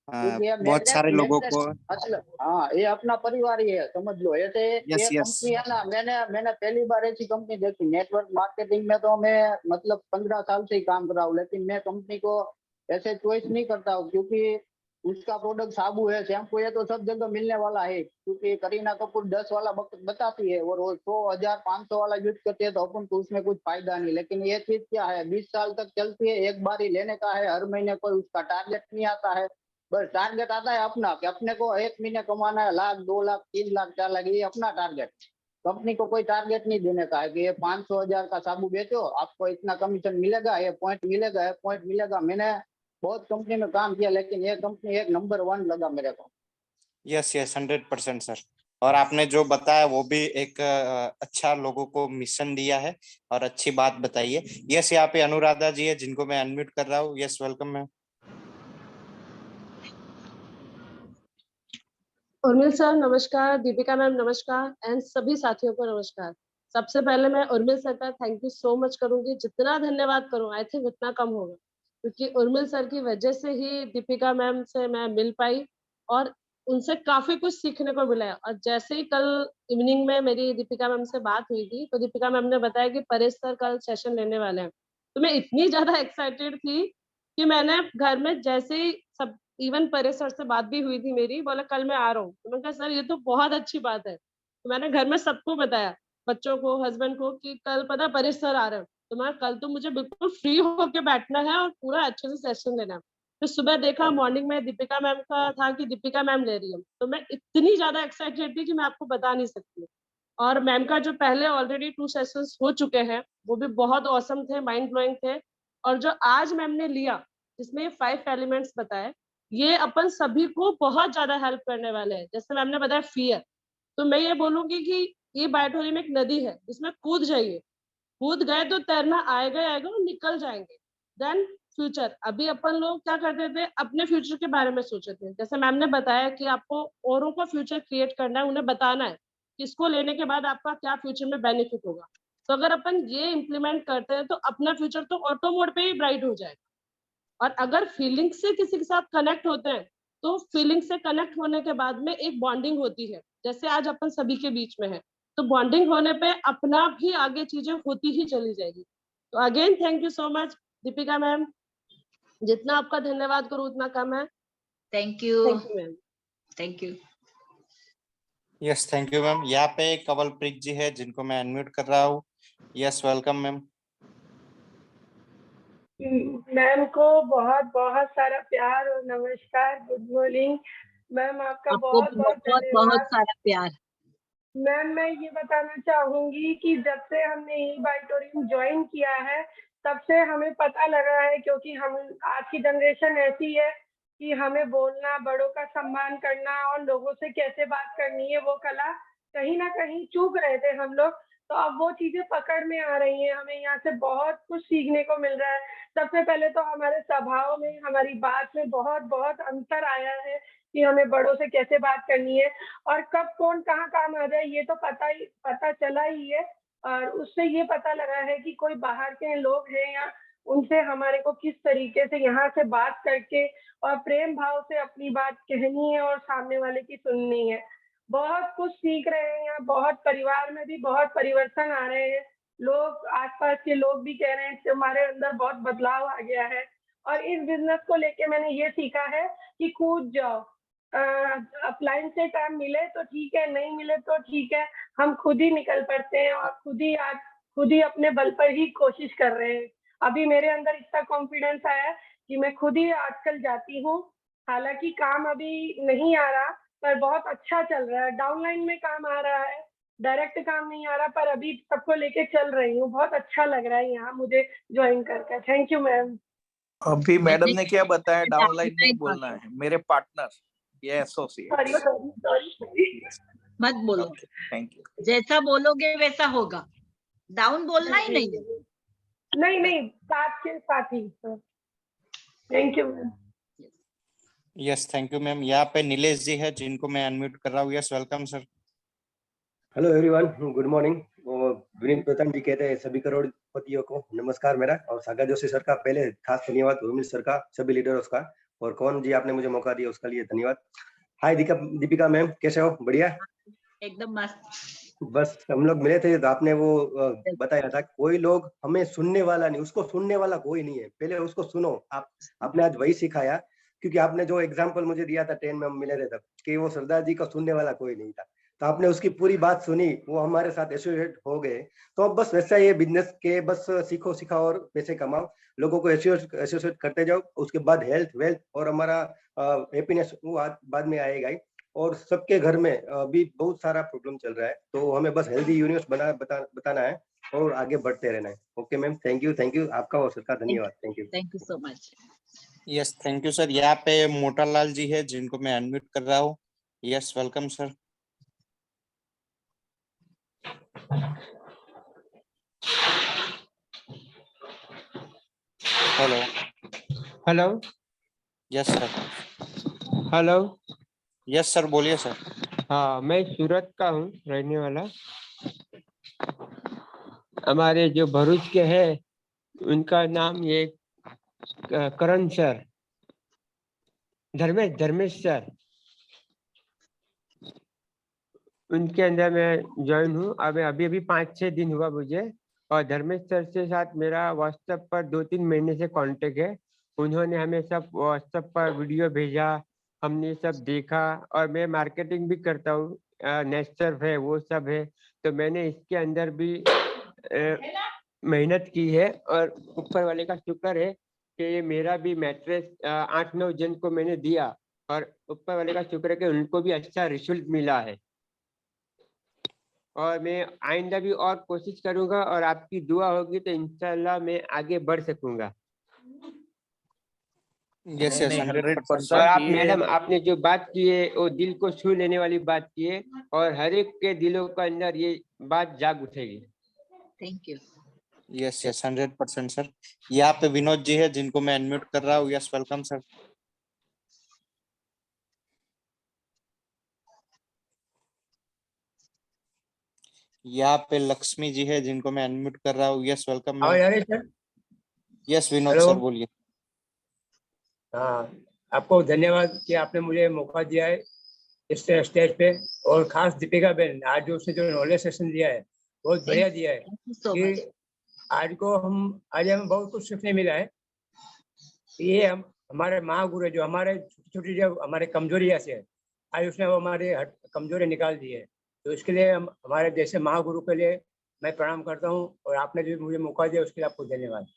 क्योंकि ये बहुत सारे लोगों को। मतलब हाँ, ये अपना परिवार ही है, समझ लो। ऐसे यस ये यस। कंपनी है ना, मैंने पहली बार ऐसी कंपनी देखी। नेटवर्क मार्केटिंग में तो मैं मतलब 15 साल से ही काम कर रहा हूँ, लेकिन मैं कंपनी को ऐसे चॉइस नहीं करता हूँ, क्योंकि उसका प्रोडक्ट साबु है, शैम्पू है, तो सब जगह मिलने वाला है। क्योंकि करीना कपूर 10 वाला बताती है और वो 100, 1000, 500 वाला यूज करते हैं, तो अपन को उसमें कुछ फायदा नहीं। लेकिन ये चीज क्या है, 20 साल तक चलती है, एक बार ही लेने का है, हर महीने कोई उसका टारगेट नहीं आता है। बस टारगेट आता है अपना, कि अपने को एक महीने कमाना है 1 लाख, 2 लाख, 3 लाख, 4 लाख, ये अपना टारगेट। कंपनी को कोई टारगेट नहीं देने का है कि ये 500, 1000 का साबु बेचो, आपको इतना कमीशन मिलेगा, ये पॉइंट मिलेगा, ये पॉइंट मिलेगा। मैंने बहुत कंपनी में काम किया, लेकिन ये कंपनी एक नंबर 1 लगा मेरे को। Yes yes, 100% sir. और आपने जो बताया वो भी एक अच्छा लोगों को मिशन दिया है और अच्छी बात बताई है। यस, यहाँ पे अनुराधा जी है जिनको मैं अनम्यूट कर रहा हूँ। Yes, welcome ma'am. Urmil sir नमस्कार, दीपिका मैम नमस्कार, एंड सभी साथियों को नमस्कार। सबसे पहले मैं उर्मिल सर का थैंक यू सो मच करूंगी, जितना धन्यवाद करूं आई थिंक उतना कम होगा, क्योंकि उर्मिल सर की वजह से ही दीपिका मैम से मैं मिल पाई और उनसे काफी कुछ सीखने को मिला है। और जैसे ही कल इवनिंग में मेरी दीपिका मैम से बात हुई थी, तो दीपिका मैम ने बताया कि परेश सर कल सेशन लेने वाले हैं, तो मैं इतनी ज्यादा एक्साइटेड थी कि मैंने घर में जैसे ही सब, इवन परेश सर से बात भी हुई थी मेरी, बोला कल मैं आ रहा हूँ, तो मैंने कहा सर ये तो बहुत अच्छी बात है। तो मैंने घर में सबको बताया, बच्चों को, हस्बैंड को, कि कल पता परेश सर आ रहे हैं, तो मैं कल तो मुझे बिल्कुल फ्री होके बैठना है और पूरा अच्छे से सेशन लेना है। तो सुबह देखा मॉर्निंग में दीपिका मैम का था कि दीपिका मैम ले रही है, तो मैं इतनी ज्यादा एक्साइटेड थी कि मैं आपको बता नहीं सकती। और मैम का जो पहले ऑलरेडी 2 सेशंस हो चुके हैं वो भी बहुत औसम थे, माइंड ब्लोइंग थे, और जो आज मैम ने लिया जिसमें 5 एलिमेंट्स बताए, ये अपन सभी को बहुत ज्यादा हेल्प करने वाले हैं। जैसे मैम ने बताया फियर, तो मैं ये बोलूंगी कि ये बायठोरी में एक नदी है जिसमें कूद जाइए, कूद गए तो तैरना आएगा आएगा और निकल जाएंगे। देन फ्यूचर, अभी अपन लोग क्या करते थे, अपने फ्यूचर के बारे में सोचते थे। जैसे मैम ने बताया कि आपको औरों का फ्यूचर क्रिएट करना है, उन्हें बताना है कि इसको लेने के बाद आपका क्या फ्यूचर में बेनिफिट होगा। तो अगर अपन ये इम्प्लीमेंट करते हैं तो अपना फ्यूचर तो ऑटो मोड पे ही ब्राइट हो जाएगा। और अगर फीलिंग से किसी के साथ कनेक्ट होते हैं तो फीलिंग से कनेक्ट होने के बाद में एक बॉन्डिंग होती है, जैसे आज अपन सभी के बीच में है, तो बॉन्डिंग होने पे अपना भी आगे चीजें होती ही चली जाएगी। तो again thank you so much Deepika ma'am, जितना आपका धन्यवाद करूं उतना कम है। Thank you ma'am. Thank you. Yes thank you ma'am. यहाँ पे कवलप्रीत जी है जिनको मैं अनम्यूट कर रहा हूँ। Yes welcome ma'am. मैम को बहुत बहुत सारा प्यार और नमस्कार, गुड मॉर्निंग मैम, आपका आपको बहुत बहुत बहुत धन्यवाद। सारा प्यार। मैम मैं ये बताना चाहूंगी कि जब से हमने ई बाइटोरियम ज्वाइन किया है तब से हमें पता लगा है, क्योंकि हम आज की जनरेशन ऐसी है कि हमें बोलना, बड़ों का सम्मान करना और लोगों से कैसे बात करनी है वो कला कहीं ना कहीं चूक रहे थे हम लोग। तो अब वो चीजें पकड़ में आ रही हैं, हमें यहाँ से बहुत कुछ सीखने को मिल रहा है। सबसे पहले तो हमारे स्वभाव में, हमारी बात में बहुत बहुत अंतर आया है कि हमें बड़ों से कैसे बात करनी है और कब कौन कहाँ काम आ जाए ये तो पता चला ही है। और उससे ये पता लगा है कि कोई बाहर के लोग हैं या उनसे हमारे को किस तरीके से यहाँ से बात करके और प्रेम भाव से अपनी बात कहनी है और सामने वाले की सुननी है। बहुत कुछ सीख रहे हैं यहाँ, बहुत परिवार में भी बहुत परिवर्तन आ रहे हैं। लोग, आसपास के लोग भी कह रहे हैं कि हमारे अंदर बहुत बदलाव आ गया है। और इस बिजनेस को लेके मैंने ये सीखा है कि कूद जाओ, अपलाइन से टाइम मिले तो ठीक है, नहीं मिले तो ठीक है, हम खुद ही निकल पड़ते हैं और खुद ही अपने बल पर ही कोशिश कर रहे हैं। अभी मेरे अंदर इतना कॉन्फिडेंस आया कि मैं खुद ही आजकल जाती हूँ। हालांकि काम अभी नहीं आ रहा पर बहुत अच्छा चल रहा है, डाउनलाइन में काम आ रहा है, डायरेक्ट काम नहीं आ रहा, पर अभी सबको लेके चल रही हूँ। बहुत अच्छा लग रहा है यहाँ मुझे ज्वाइन करके। Thank you ma'am. अभी मैडम ने क्या बताया, डाउनलाइन नहीं बोलना है, मेरे पार्टनर, ये एसोसिएट। सॉरी मत बोलो, थैंक यू। जैसा बोलोगे वैसा होगा, डाउन बोलना ही नहीं है। नहीं, साथ के साथ ही। Thank you ma'am. Yes thank you ma'am. यहाँ पे नीलेश जी है जिनको मैं अनम्यूट कर रहा हूँ। Yes welcome sir. Hello everyone, good morning. Vineet Pratap ji कहते हैं सभी करोड़पतियों को नमस्कार मेरा, और सागर जोशी सर का पहले खास धन्यवाद, उर्मिल सर का, सभी लीडर्स का, और कौन जी आपने मुझे मौका दिया उसका लिए धन्यवाद। हाय दीपिका मैम, कैसे हो? बढ़िया, एकदम मस्त। बस हम लोग मिले थे तो आपने वो बताया था कोई लोग हमें सुनने वाला नहीं, उसको सुनने वाला कोई नहीं है, पहले उसको सुनो। आपने आज वही सिखाया, क्योंकि आपने जो एग्जाम्पल मुझे दिया था ट्रेन में हम मिले थे तब, कि वो सरदार जी को सुनने वाला कोई नहीं था, तो आपने उसकी पूरी बात सुनी, वो हमारे साथ एसोसिएट हो गए। तो अब बस वैसा ये बिजनेस के बस सीखो सिखाओ और पैसे कमाओ, लोगों को एसोसिएट करते जाओ, उसके बाद हेल्थ वेल्थ और हमारा हैप्पीनेस वो बाद में आएगा ही। और सबके घर में अभी बहुत सारा प्रॉब्लम चल रहा है, तो हमें बस हेल्दी यूनिवर्स बताना है और आगे बढ़ते रहना है। ओके मैम, थैंक यू आपका और सबका धन्यवाद। Thank you so much. Yes thank you sir. यहाँ पे मोटालाल जी है जिनको मैं अनम्यूट कर रहा हूँ। Yes welcome sir. Hello hello. Yes sir. Hello. Yes sir बोलिए सर। हाँ, मैं सूरत का हूँ रहने वाला। हमारे जो भरूच के हैं उनका नाम ये करण सर, धर्मेश सर, उनके अंदर मैं ज्वाइन हूँ। अभी अभी 5-6 दिन हुआ मुझे, और धर्मेश सर से साथ मेरा व्हाट्सएप पर 2-3 महीने से कांटेक्ट है। उन्होंने हमें सब व्हाट्सएप पर वीडियो भेजा, हमने सब देखा, और मैं मार्केटिंग भी करता हूँ, नेस्टर है वो सब है, तो मैंने इसके अंदर भी मेहनत की है, और ऊपर वाले का शुक्र है कि ये मेरा भी मैट्रेस 8-9 जन को मैंने दिया, और ऊपर वाले का शुक्र है कि उनको भी अच्छा रिजल्ट मिला है। और मैं आइंदा भी और कोशिश करूंगा, और आपकी दुआ होगी तो इंशाल्लाह मैं आगे बढ़ सकूंगा। Yes yes 100%। और आप मैडम, आपने जो बात की है वो दिल को छू लेने वाली बात की है, और हर एक के दिलों के अंदर ये बात जाग उठेगी। Thank you. Yes yes 100% sir. यहाँ पे विनोद जी है जिनको मैं अनम्यूट कर रहा हूँ। Yes welcome sir. यहाँ पे लक्ष्मी जी है जिनको मैं अनम्यूट कर रहा हूँ। Yes welcome. Yes Vinod sir बोलिए। हाँ, आपको धन्यवाद कि आपने मुझे मौका दिया है इस स्टेज पे, और खास दीपिका बहन, आज जो उसने जो नॉलेज सेशन दिया है बहुत बढ़िया दिया है कि आज हमें बहुत कुछ सीखने मिला है। ये हमारे महागुरु है, जो हमारे छोटी छोटी जो हमारे कमजोरियां से है, आज उसने वो हमारे कमजोरी निकाल दी है। तो इसके लिए हमारे जैसे महागुरु के लिए मैं प्रणाम करता हूँ, और आपने जो मुझे मौका दिया उसके लिए आपको धन्यवाद।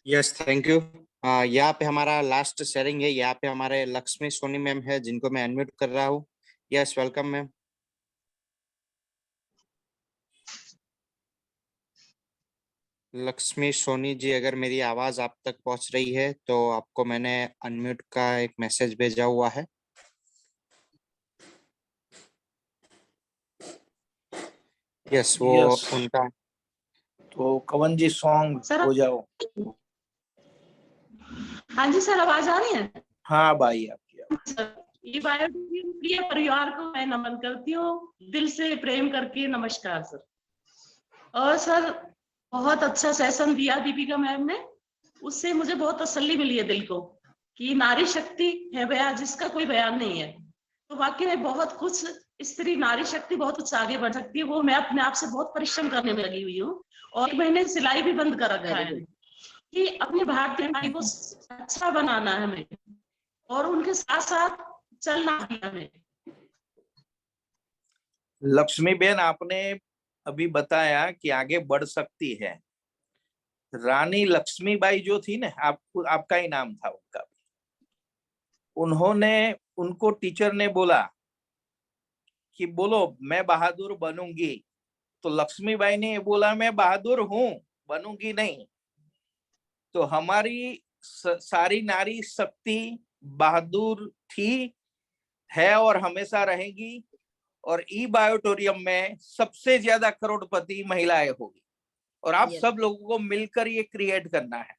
Yes thank you. यहाँ पे हमारा लास्ट शेयरिंग है। यहाँ पे हमारे लक्ष्मी सोनी मैम है जिनको मैं अनम्यूट कर रहा हूँ। Yes welcome ma'am. Lakshmi Soni ji, अगर मेरी आवाज आप तक पहुंच रही है तो आपको मैंने अनम्यूट का एक मैसेज भेजा हुआ है। यस वो उनका। तो कवन जी सॉन्ग हो जाओ। हाँ जी सर, आवाज आ रही है? हाँ भाई आपकी। ये बायोटीम प्रिय परिवार को मैं नमन करती हूँ, दिल से प्रेम करके नमस्कार सर। और सर बहुत अच्छा सेशन दिया दीपिका मैम ने, उससे मुझे बहुत तसल्ली मिली है दिल को कि नारी शक्ति है बयान जिसका कोई बयान नहीं है। तो वाकई में बहुत कुछ स्त्री नारी शक्ति बहुत कुछ आगे बढ़ सकती है। वो मैं अपने आप से बहुत परिश्रम करने में लगी हुई हूँ, और 1 महीने सिलाई भी बंद कर रखा है कि अपने भारतीय नारी को अच्छा बनाना है हमें, और उनके साथ साथ चलना है हमें। लक्ष्मी बहन, आपने अभी बताया कि आगे बढ़ सकती है। रानी लक्ष्मीबाई जो थी ना, आपका ही नाम था उनका, उनको टीचर ने बोला कि बोलो मैं बहादुर बनूंगी, तो लक्ष्मीबाई ने बोला मैं बहादुर हूं, बनूंगी नहीं। तो हमारी सारी नारी शक्ति बहादुर थी, है और हमेशा रहेगी। और ई बायोटोरियम में सबसे ज्यादा करोड़पति महिलाएं होगी, और आप सब लोगों को मिलकर ये क्रिएट करना है।